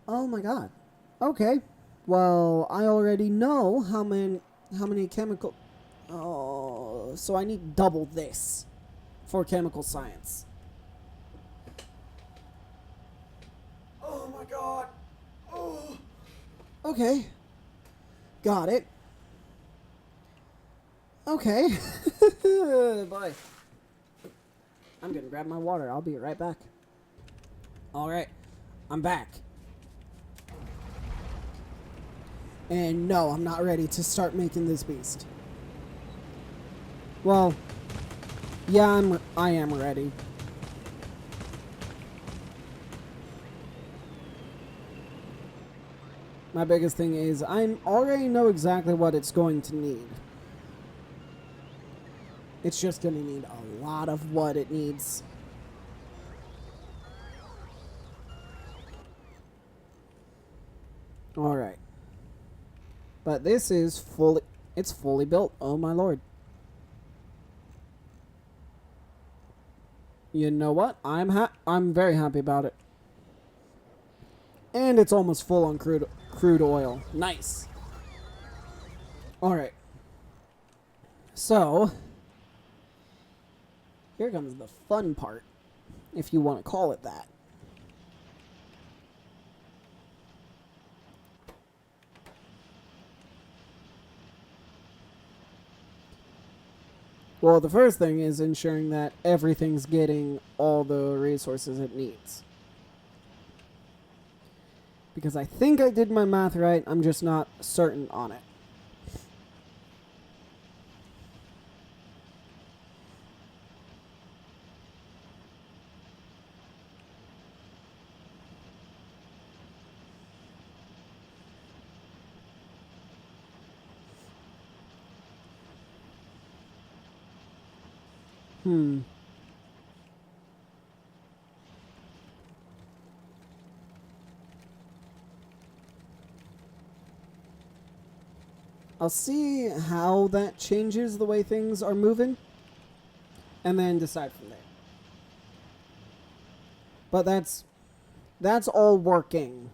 Oh my god. Okay. Well, I already know how many chemical... Oh, so I need double this for chemical science. Oh my god. Oh. Okay. Got it. Okay. Bye. I'm gonna grab my water. I'll be right back. Alright. I'm back. And no, I'm not ready to start making this beast. Well, yeah, I am ready. My biggest thing is I already know exactly what it's going to need. It's just going to need a lot of what it needs. Alright. But this is it's fully built. Oh my lord. You know what? I'm very happy about it. And it's almost full on crude oil. Nice. Alright. So, here comes the fun part, if you want to call it that. Well, the first thing is ensuring that everything's getting all the resources it needs. Because I think I did my math right, I'm just not certain on it. I'll see how that changes the way things are moving, and then decide from there. But that's all working.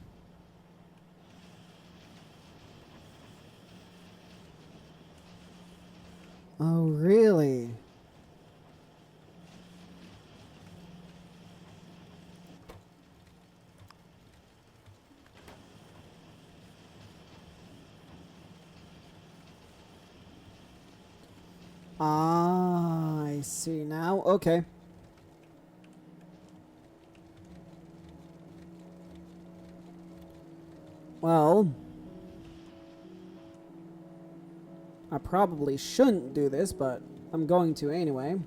Oh, really? Ah, I see now. Okay. Well, I probably shouldn't do this, but I'm going to anyway.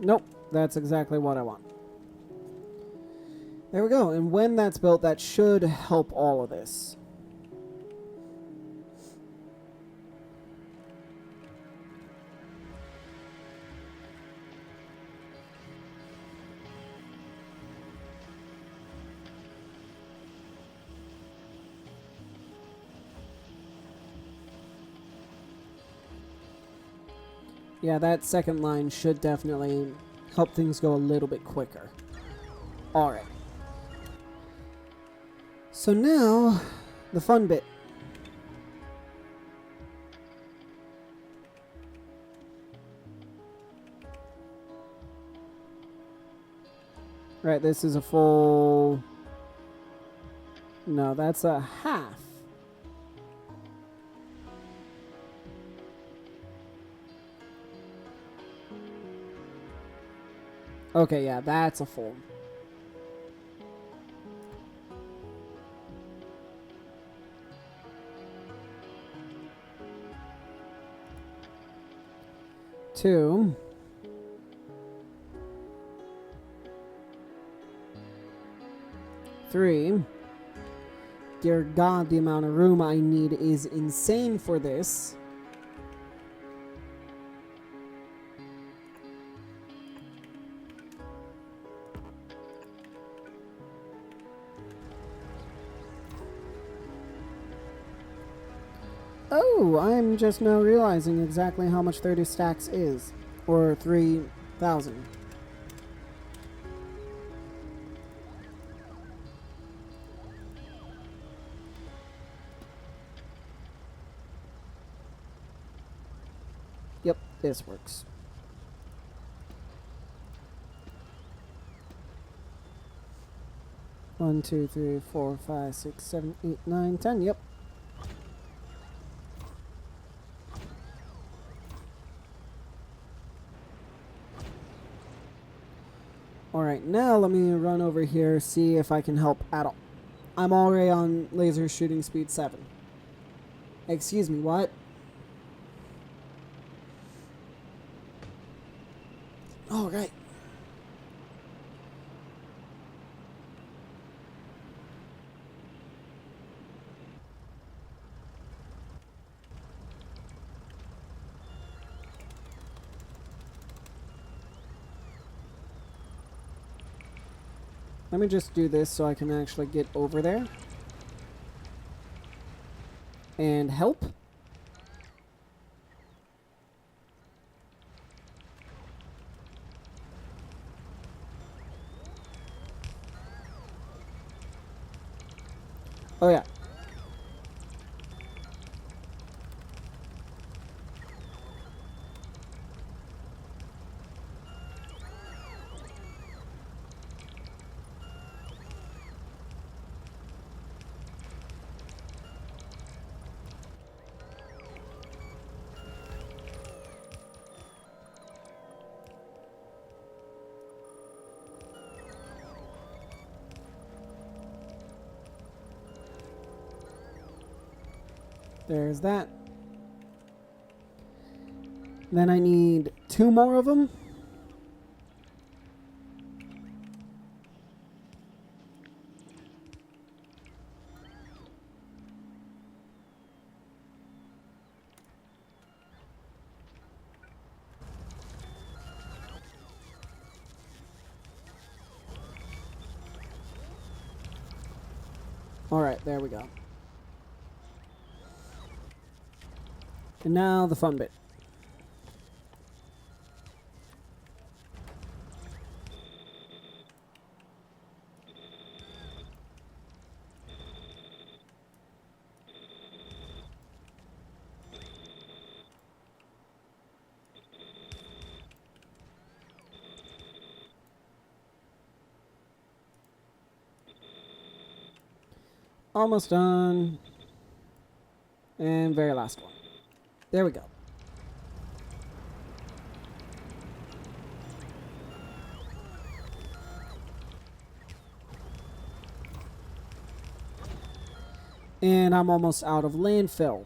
Nope, that's exactly what I want. There we go, and when that's built, that should help all of this. Yeah, that second line should definitely help things go a little bit quicker. Alright. So now, the fun bit. Right, this is a full No, that's a half. Okay, yeah, that's a full. Two. Three. Dear God, the amount of room I need is insane for this. Oh, I'm just now realizing exactly how much 30 stacks is. Or 3,000. Yep, this works. One, two, three, 4, 5, 6, 7, 8, 9, 10. Yep. Alright, now let me run over here, see if I can help at all. I'm already on laser shooting speed 7. Excuse me, what? Oh, right. Let me just do this so I can actually get over there. And help. Oh, yeah. There's that. Then I need 2 more of them. Alright, there we go. And now the fun bit. Almost done. And very last one. There we go. And I'm almost out of landfill.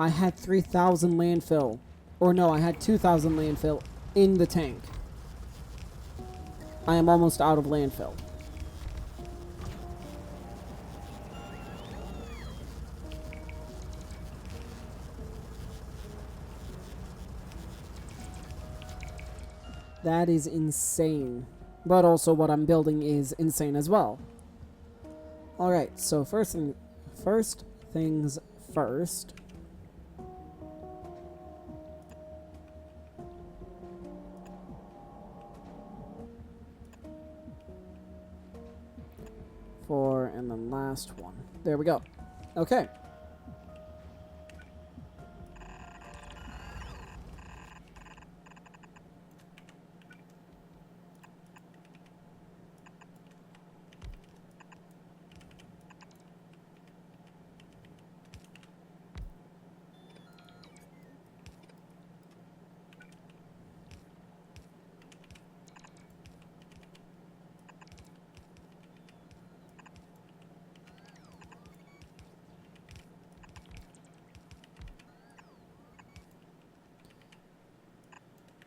I had 3,000 landfill. Or no, I had 2,000 landfill in the tank. I am almost out of landfill. That is insane. But also what I'm building is insane as well. Alright, so first things first. And then last one. There we go. Okay.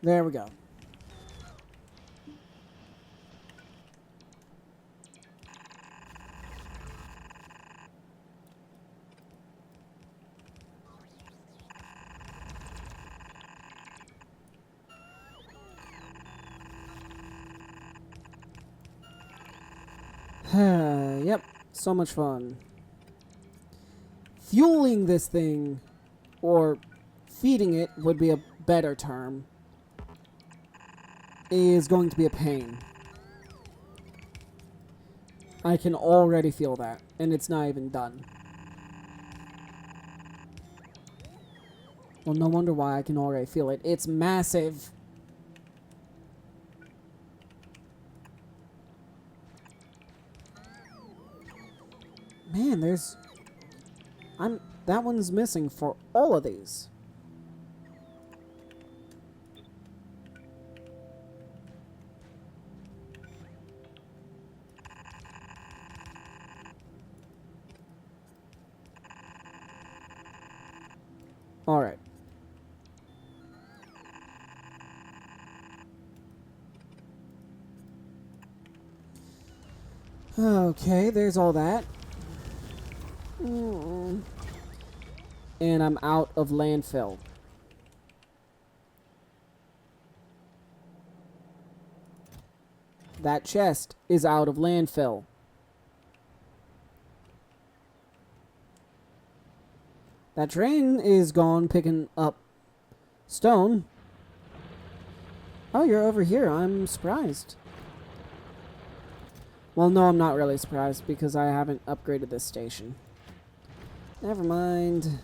There we go. Yep, so much fun. Fueling this thing, or feeding it would be a better term, is going to be a pain. I can already feel that, and it's not even done. Well, no wonder why I can already feel it. It's massive. Man, that one's missing for all of these. All right. Okay, there's all that. And I'm out of landfill. That chest is out of landfill. That train is gone picking up stone. Oh, you're over here. I'm surprised. Well, no, I'm not really surprised because I haven't upgraded this station. Never mind.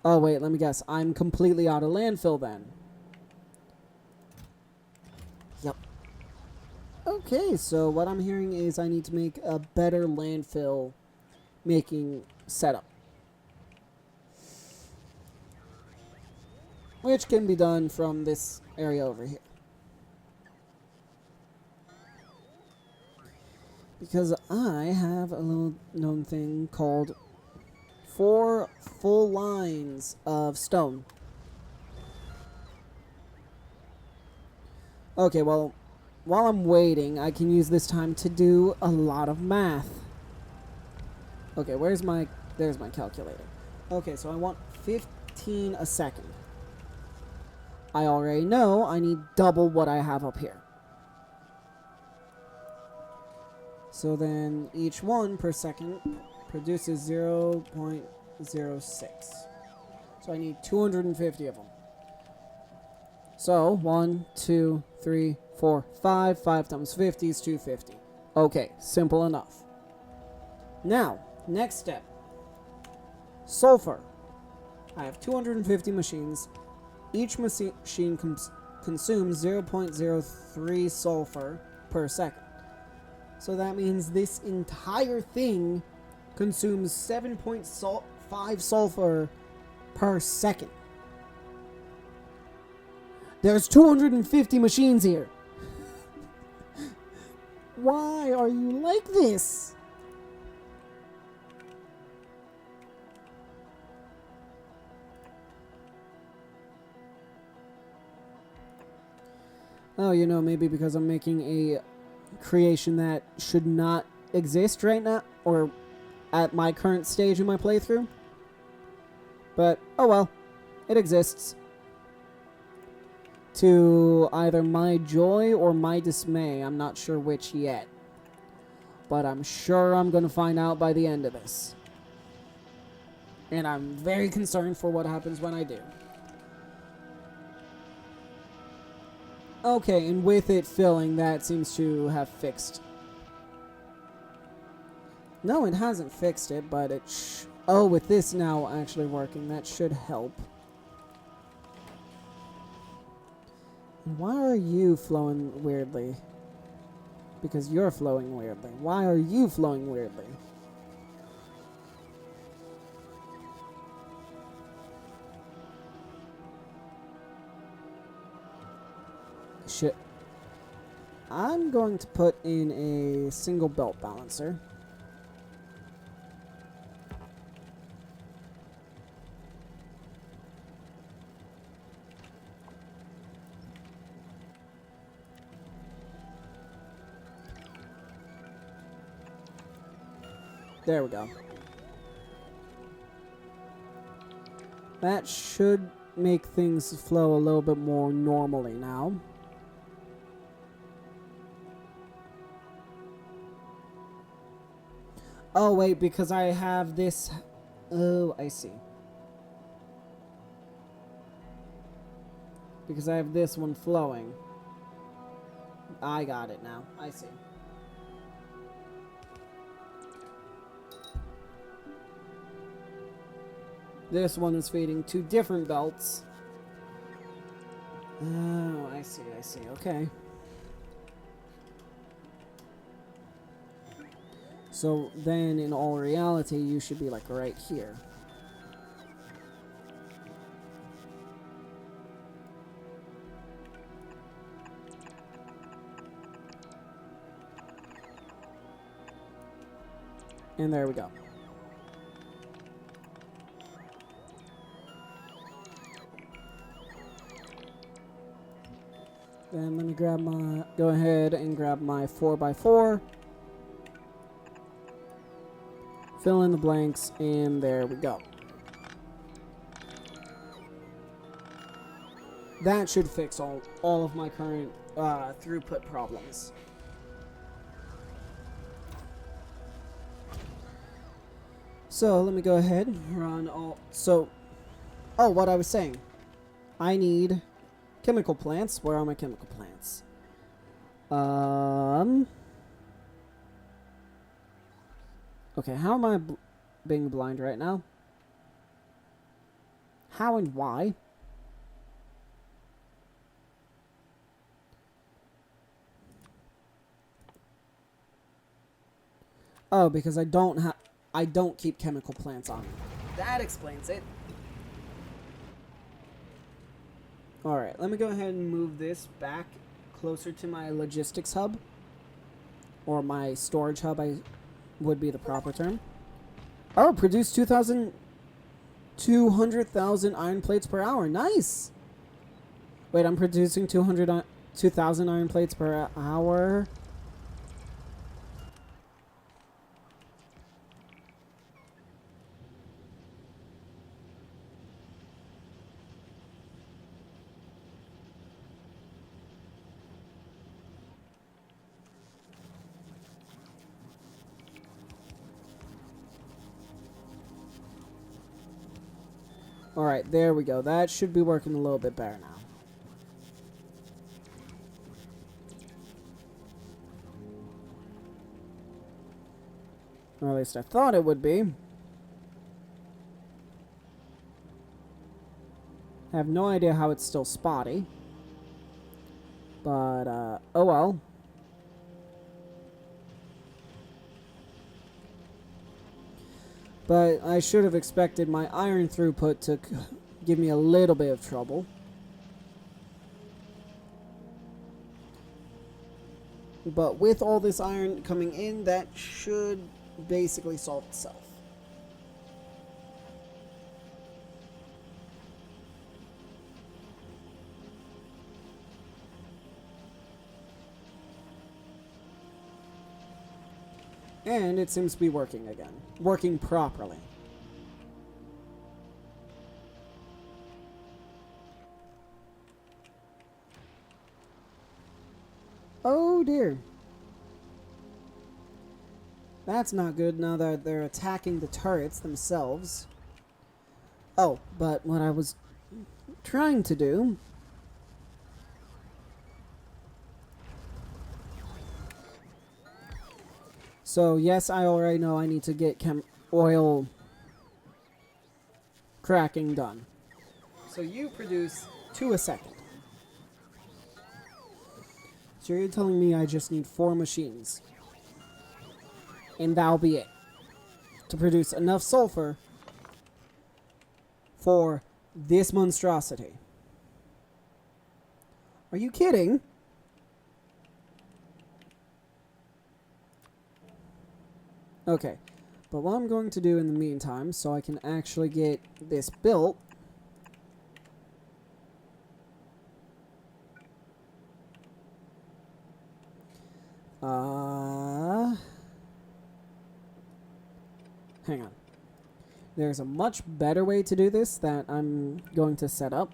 Oh, wait, let me guess. I'm completely out of landfill then. Yep. Okay, so what I'm hearing is I need to make a better landfill making setup. Which can be done from this area over here. Because I have a little known thing called 4 full lines of stone. Okay, well, while I'm waiting, I can use this time to do a lot of math. Okay, there's my calculator. Okay, so I want 15 a second. I already know I need double what I have up here. So then each one per second produces 0.06. So I need 250 of them. So 1, 2, 3, 4, 5. 5 times 50 is 250. Okay, simple enough. Now, next step. Sulfur. I have 250 machines. Each machine consumes 0.03 sulfur per second. So that means this entire thing consumes 7.5 sulfur per second. There's 250 machines here. Why are you like this? Oh, you know, maybe because I'm making a creation that should not exist right now, or at my current stage in my playthrough. But, oh well, it exists. To either my joy or my dismay, I'm not sure which yet. But I'm sure I'm going to find out by the end of this. And I'm very concerned for what happens when I do. Okay, and with it filling, that seems to have fixed. No, it hasn't fixed it, but it oh, with this now actually working, that should help. And why are you flowing weirdly? Because you're flowing weirdly. Why are you flowing weirdly? Shit. I'm going to put in a single belt balancer. There we go. That should make things flow a little bit more normally now. Oh, wait, because I have this... Oh, I see. Because I have this one flowing. I got it now. I see. This one is feeding two different belts. Oh, I see, okay. So then, in all reality, you should be like right here. And there we go. Then let me grab my... Go ahead and grab my 4x4. Fill in the blanks, and there we go. That should fix all of my current throughput problems. So, let me go ahead and run all... So, oh, what I was saying. I need chemical plants. Where are my chemical plants? Okay, how am I being blind right now? How and why? Oh, because I don't keep chemical plants on me. That explains it. Alright, let me go ahead and move this back closer to my logistics hub. Or my storage hub, would be the proper term. Oh, produce 200,000 iron plates per hour. Nice! Wait, I'm producing 2,000 iron plates per hour. Alright, there we go. That should be working a little bit better now. Or at least I thought it would be. I have no idea how it's still spotty. But, oh well. But I should have expected my iron throughput to give me a little bit of trouble. But with all this iron coming in, that should basically solve itself. And it seems to be working again. Working properly. Oh dear. That's not good now that they're attacking the turrets themselves. Oh, but what I was trying to do... So, yes, I already know I need to get oil cracking done. So you produce 2 a second. So you're telling me I just need 4 machines. And that'll be it. To produce enough sulfur for this monstrosity. Are you kidding? Okay, but what I'm going to do in the meantime, so I can actually get this built, hang on. There's a much better way to do this that I'm going to set up.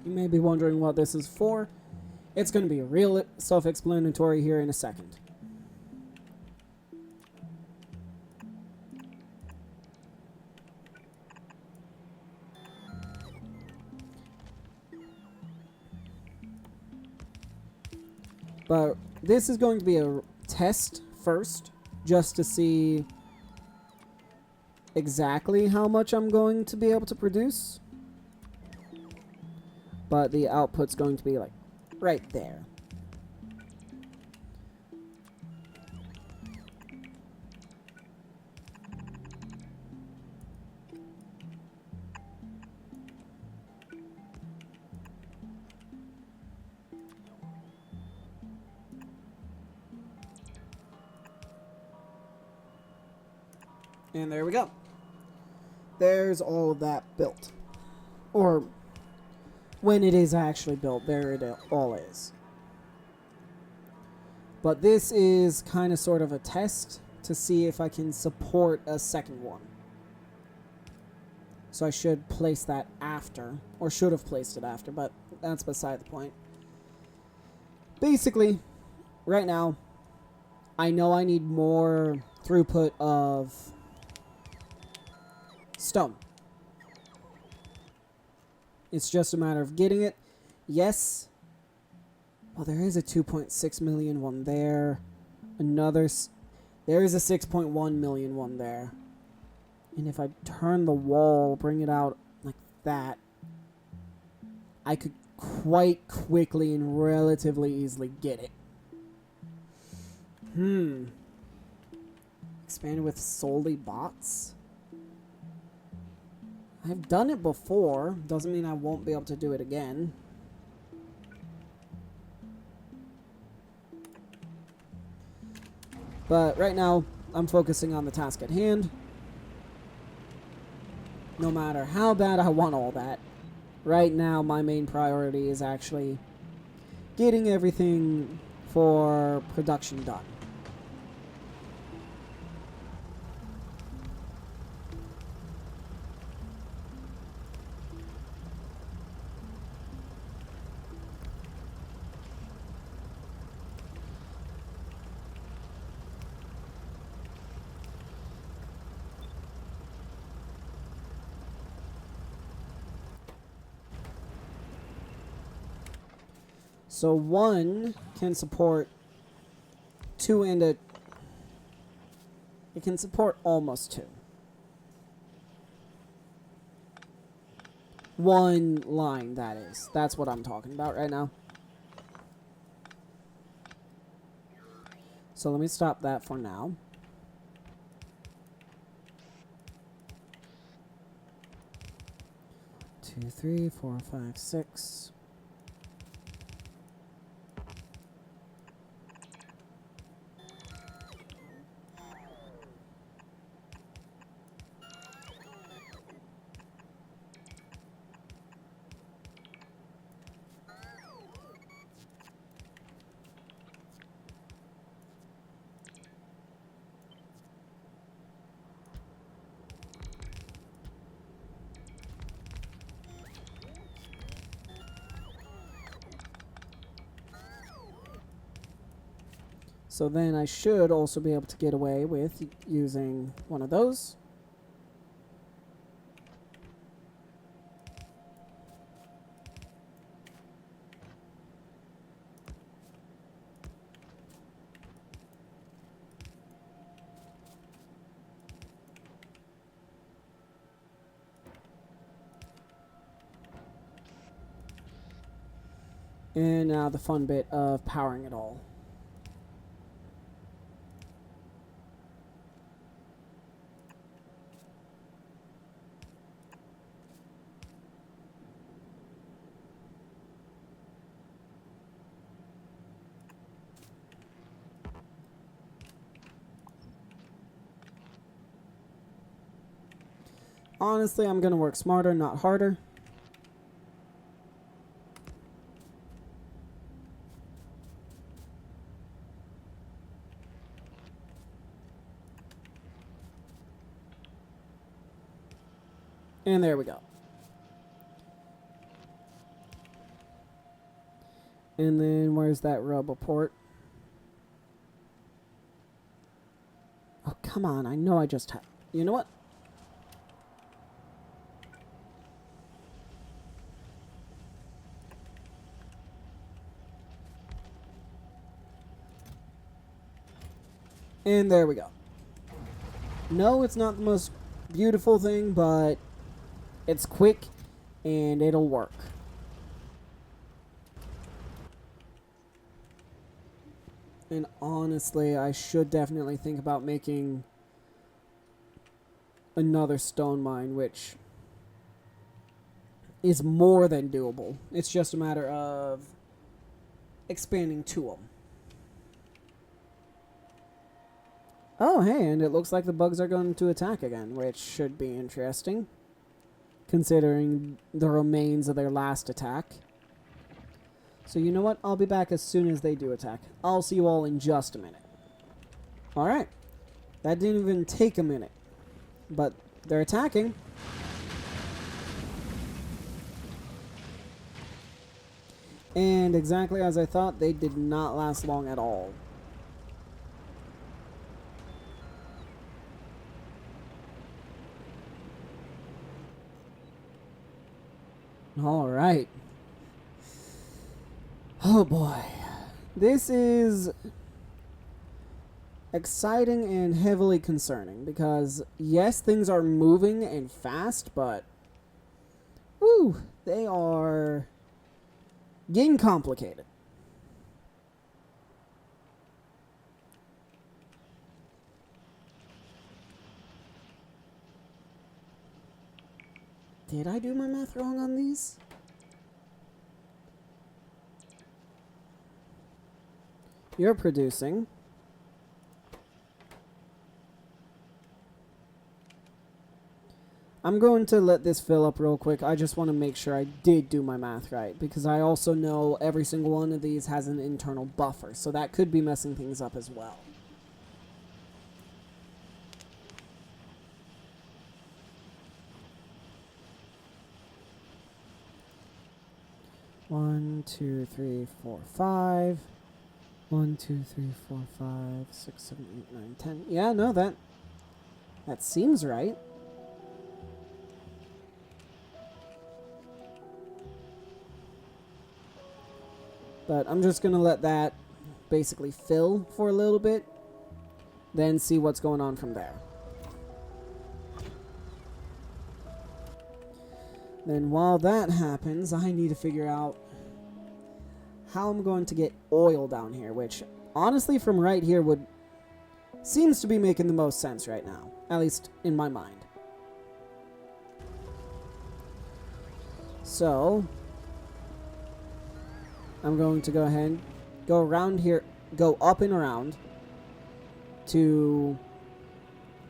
You may be wondering what this is for. It's going to be real self-explanatory here in a second. But this is going to be a test first, just to see exactly how much I'm going to be able to produce. But the output's going to be like right there. And there we go. There's all of that built. Or when it is actually built, there it all is. But this is kind of sort of a test to see if I can support a second one. So I should place that after, or should have placed it after, but that's beside the point. Basically, right now, I know I need more throughput of stone. It's just a matter of getting it. Yes. Well, there is a 2.6 million one there. There is a 6.1 million one there. And if I turn the wall, bring it out like that, I could quite quickly and relatively easily get it. Expanded with solely bots? I've done it before. Doesn't mean I won't be able to do it again. But right now, I'm focusing on the task at hand. No matter how bad I want all that, right now my main priority is actually getting everything for production done. So one can support two and it can support almost two. One line, that is. That's what I'm talking about right now. So let me stop that for now. Two, three, 4, 5, 6. So then I should also be able to get away with using one of those. And now the fun bit of powering it all. Honestly, I'm going to work smarter, not harder. And there we go. And then where's that rubber port? Oh, come on. I know I just have... You know what? And there we go. No, it's not the most beautiful thing, but it's quick and it'll work. And honestly, I should definitely think about making another stone mine, which is more than doable. It's just a matter of expanding to them. Oh, hey, and it looks like the bugs are going to attack again, which should be interesting, considering the remains of their last attack. So you know what? I'll be back as soon as they do attack. I'll see you all in just a minute. Alright. That didn't even take a minute. But they're attacking. And exactly as I thought, they did not last long at all. Alright. Oh boy. This is exciting and heavily concerning because, yes, things are moving and fast, but whew, they are getting complicated. Did I do my math wrong on these? You're producing. I'm going to let this fill up real quick. I just want to make sure I did do my math right, because I also know every single one of these has an internal buffer, so that could be messing things up as well. One, two, three, four, five. 1, 2, 3, 4, 5, 6, 7, 8, 9, 10. Yeah, no, that seems right. But I'm just going to let that basically fill for a little bit, then see what's going on from there. Then while that happens, I need to figure out how I'm going to get oil down here, which honestly from right here seems to be making the most sense right now, at least in my mind. So I'm going to go ahead, go around here, go up and around to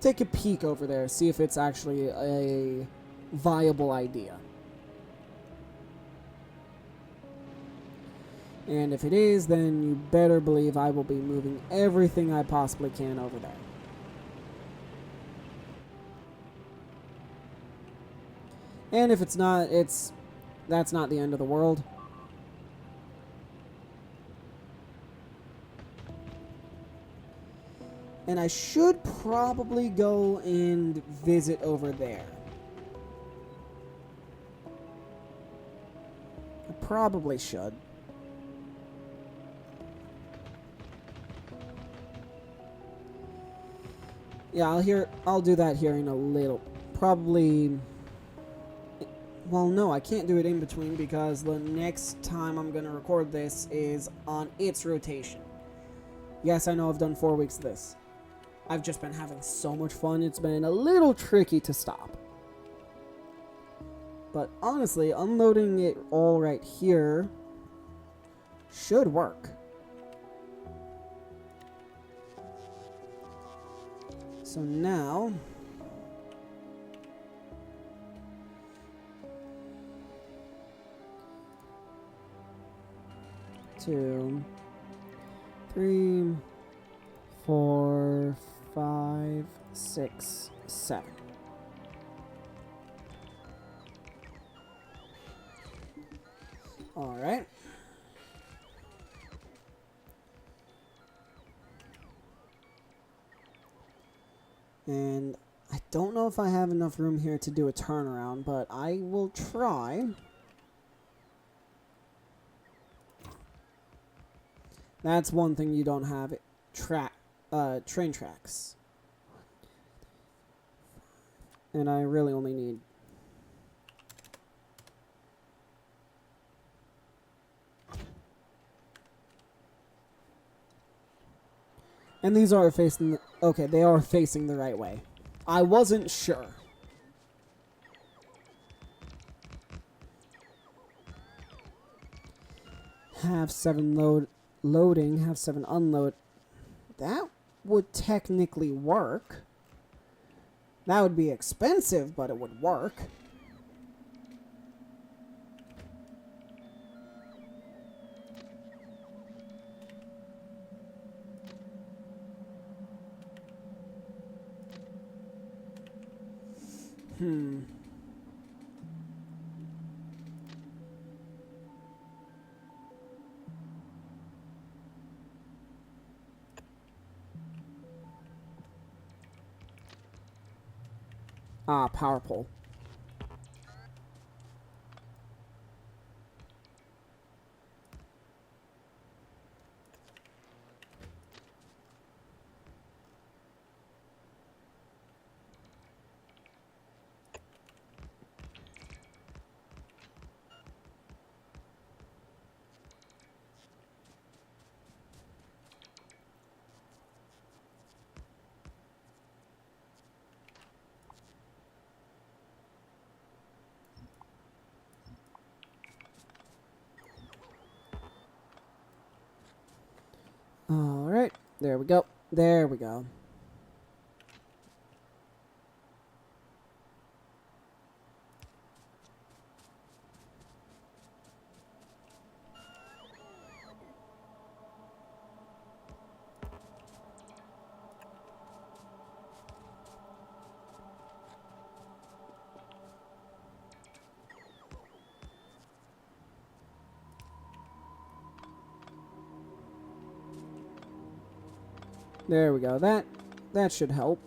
take a peek over there, see if it's actually a viable idea. And if it is, then you better believe I will be moving everything I possibly can over there. And if it's not, that's not the end of the world. And I should probably go and visit over there. I probably should. Yeah, I'll do that here in a little, probably Well, no, I can't do it in between because the next time I'm going to record this is on its rotation. Yes, I know I've done 4 weeks of this. I've just been having so much fun, it's been a little tricky to stop. But honestly, unloading it all right here should work. So now... 2, 3, 4, 5, 6, 7. All right. And I don't know if I have enough room here to do a turnaround, but I will try. That's one thing you don't have. Train tracks. And I really only need... And these are facing... Okay, they are facing the right way. I wasn't sure. Have 7 loading, have 7 unload. That would technically work. That would be expensive, but it would work. Ah, power pole. Alright, there we go. There we go. There we go. That should help.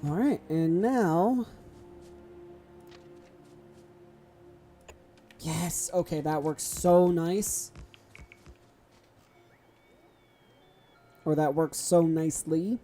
All right, and now... Yes, okay, that works so nice. Or that works so nicely.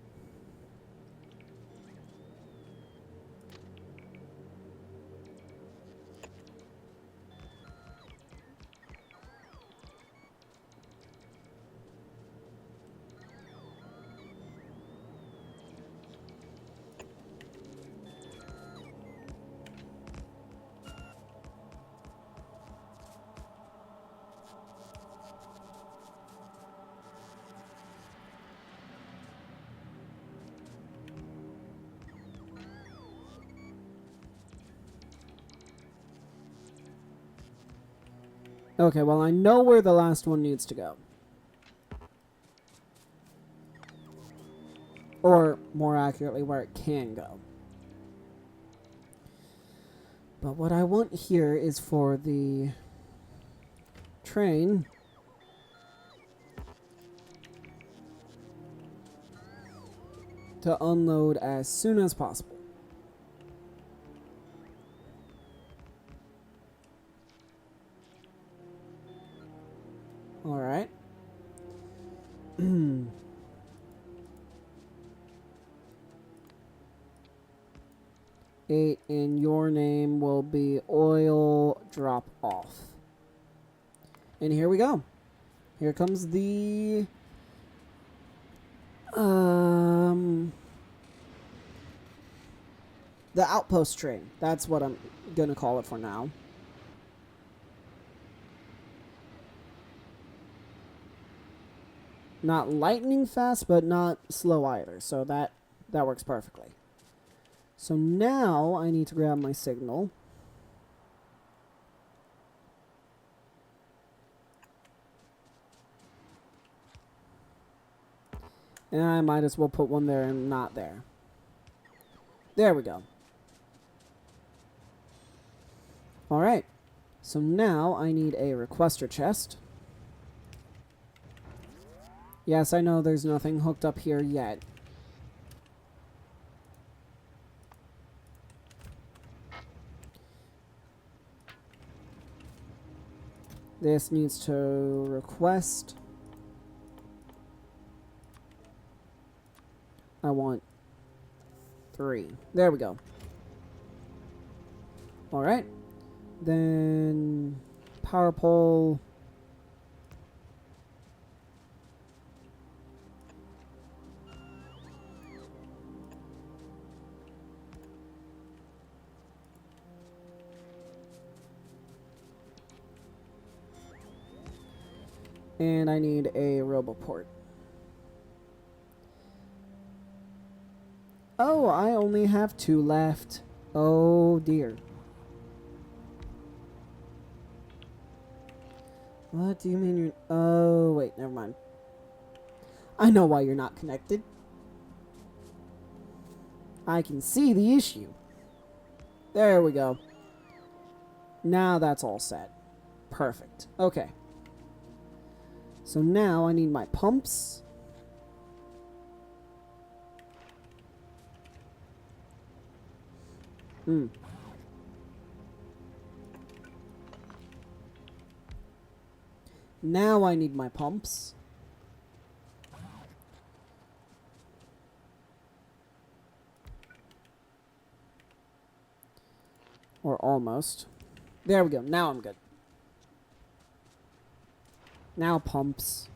Okay, well, I know where the last one needs to go. Or, more accurately, where it can go. But what I want here is for the train to unload as soon as possible. Alright. 8, and your name will be oil drop off. And here we go. Here comes the outpost train. That's what I'm gonna call it for now. Not lightning fast, but not slow either. So that works perfectly. So now I need to grab my signal. And I might as well put one there and not there. There we go. Alright. So now I need a requester chest. Yes, I know there's nothing hooked up here yet. This needs to request. I want 3. There we go. Alright. Then power pole. And I need a roboport. Oh, I only have 2 left. Oh dear. What do you mean you're... Oh, wait, never mind. I know why you're not connected. I can see the issue. There we go. Now that's all set. Perfect. Okay. So now I need my pumps. Now I need my pumps. Or almost. There we go. Now I'm good. Now pumps.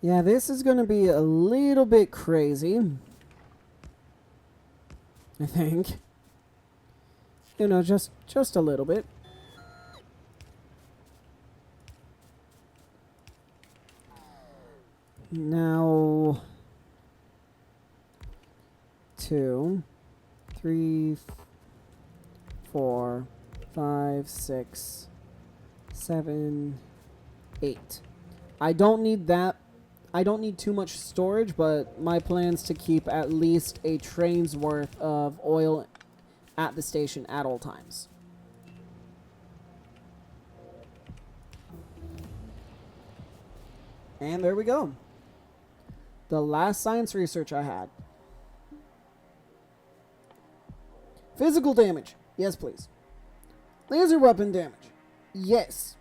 Yeah, this is going to be a little bit crazy. I think. You know, just a little bit. Now 2, 3, 4, 5, 6, 7, 8. I don't need that. I don't need too much storage, but my plan's to keep at least a train's worth of oil at the station at all times. And there we go. The last science research I had. Physical damage. Yes, please. Laser weapon damage. Yes.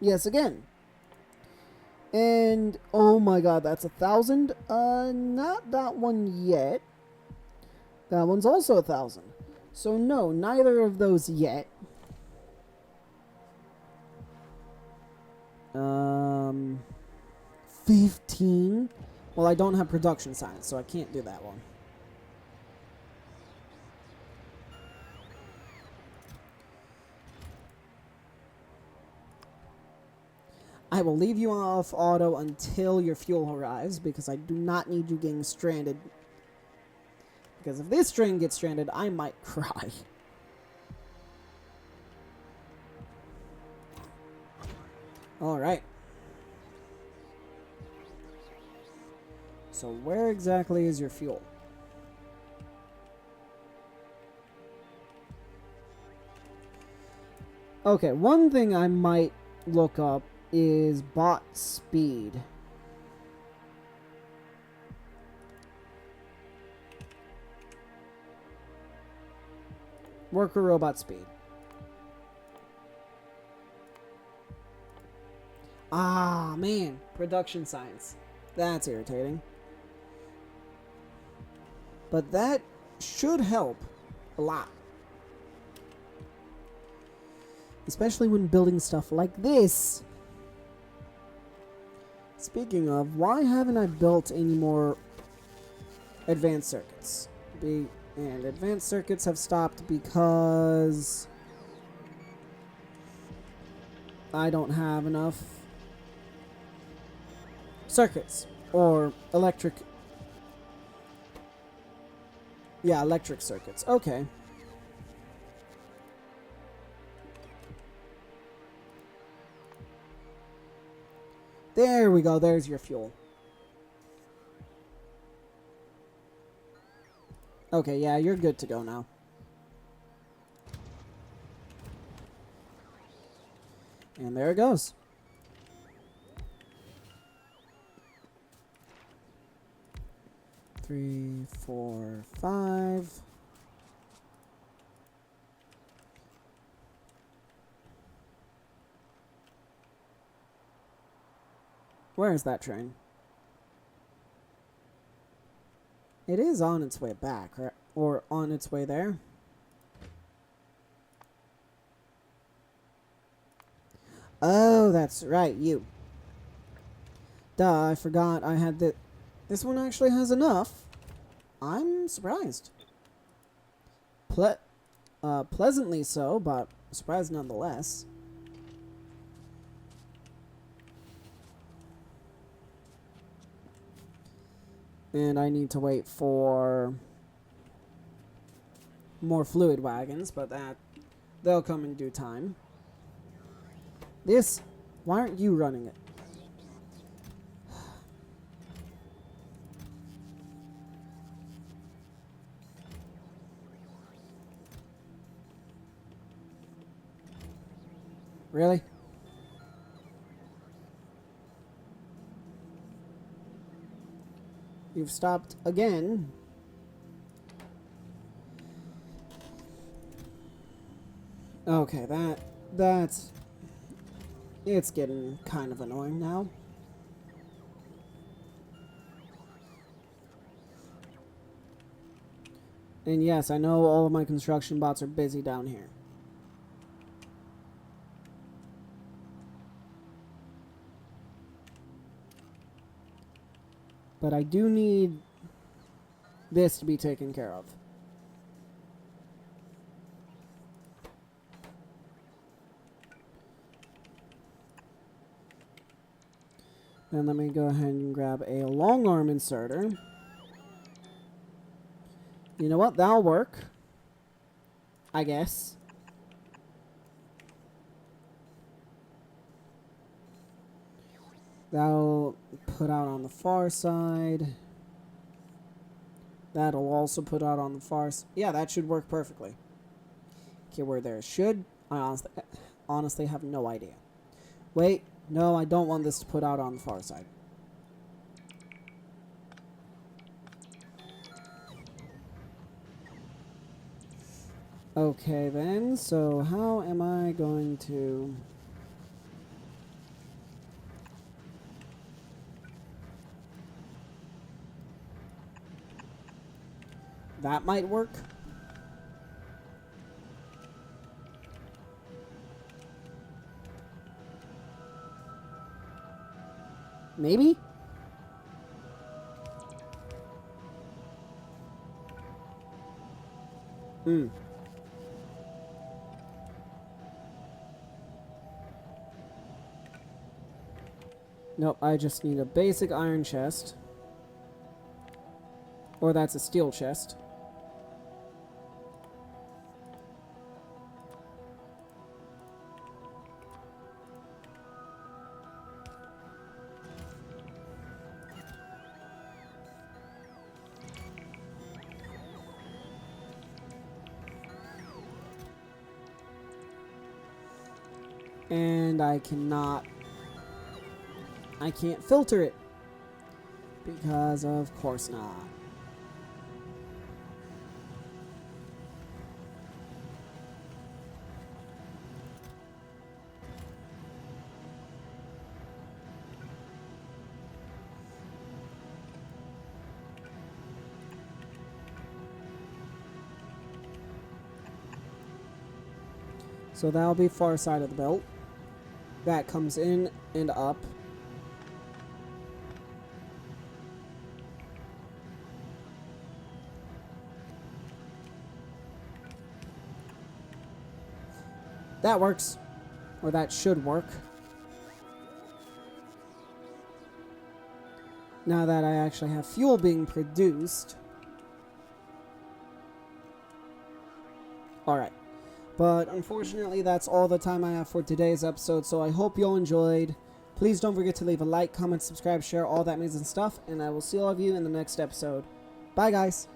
Yes, again. And, oh my god, that's 1,000. Not that one yet. That one's also 1,000. So no, neither of those yet. 15. Well, I don't have production science, so I can't do that one. I will leave you off auto until your fuel arrives, because I do not need you getting stranded. Because if this train gets stranded, I might cry. Alright. So where exactly is your fuel? Okay, one thing I might look up is bot speed. Worker robot speed. Ah, man. Production science. That's irritating. But that should help a lot. Especially when building stuff like this. Speaking of, why haven't I built any more advanced circuits? And advanced circuits have stopped because I don't have enough circuits or electric. Yeah, electric circuits. Okay. There we go. There's your fuel. Okay, yeah, you're good to go now. And there it goes. Three, 4, 5. Where is that train? It is on its way back, or on its way there. Oh, that's right, you. Duh, I forgot I had the... This one actually has enough. I'm surprised. Pleasantly so, but surprised nonetheless. And I need to wait for more fluid wagons, but they'll come in due time. This, why aren't you running it? Really? You've stopped again. Okay, that's... It's getting kind of annoying now. And yes, I know all of my construction bots are busy down here. But I do need this to be taken care of. Then let me go ahead and grab a long arm inserter. You know what? That'll work. I guess. That'll put out on the far side. That'll also put out on the far side. Yeah, that should work perfectly. Okay, where there should. I honestly have no idea. Wait, no, I don't want this to put out on the far side. Okay then, so how am I going to... That might work. Maybe? Nope, I just need a basic iron chest. Or that's a steel chest. And I can't filter it. Because of course not. So that'll be far side of the belt. That comes in and up. That works. Or that should work. Now that I actually have fuel being produced. Alright. But unfortunately, that's all the time I have for today's episode, so I hope you all enjoyed. Please don't forget to leave a like, comment, subscribe, share, all that amazing stuff, and I will see all of you in the next episode. Bye, guys!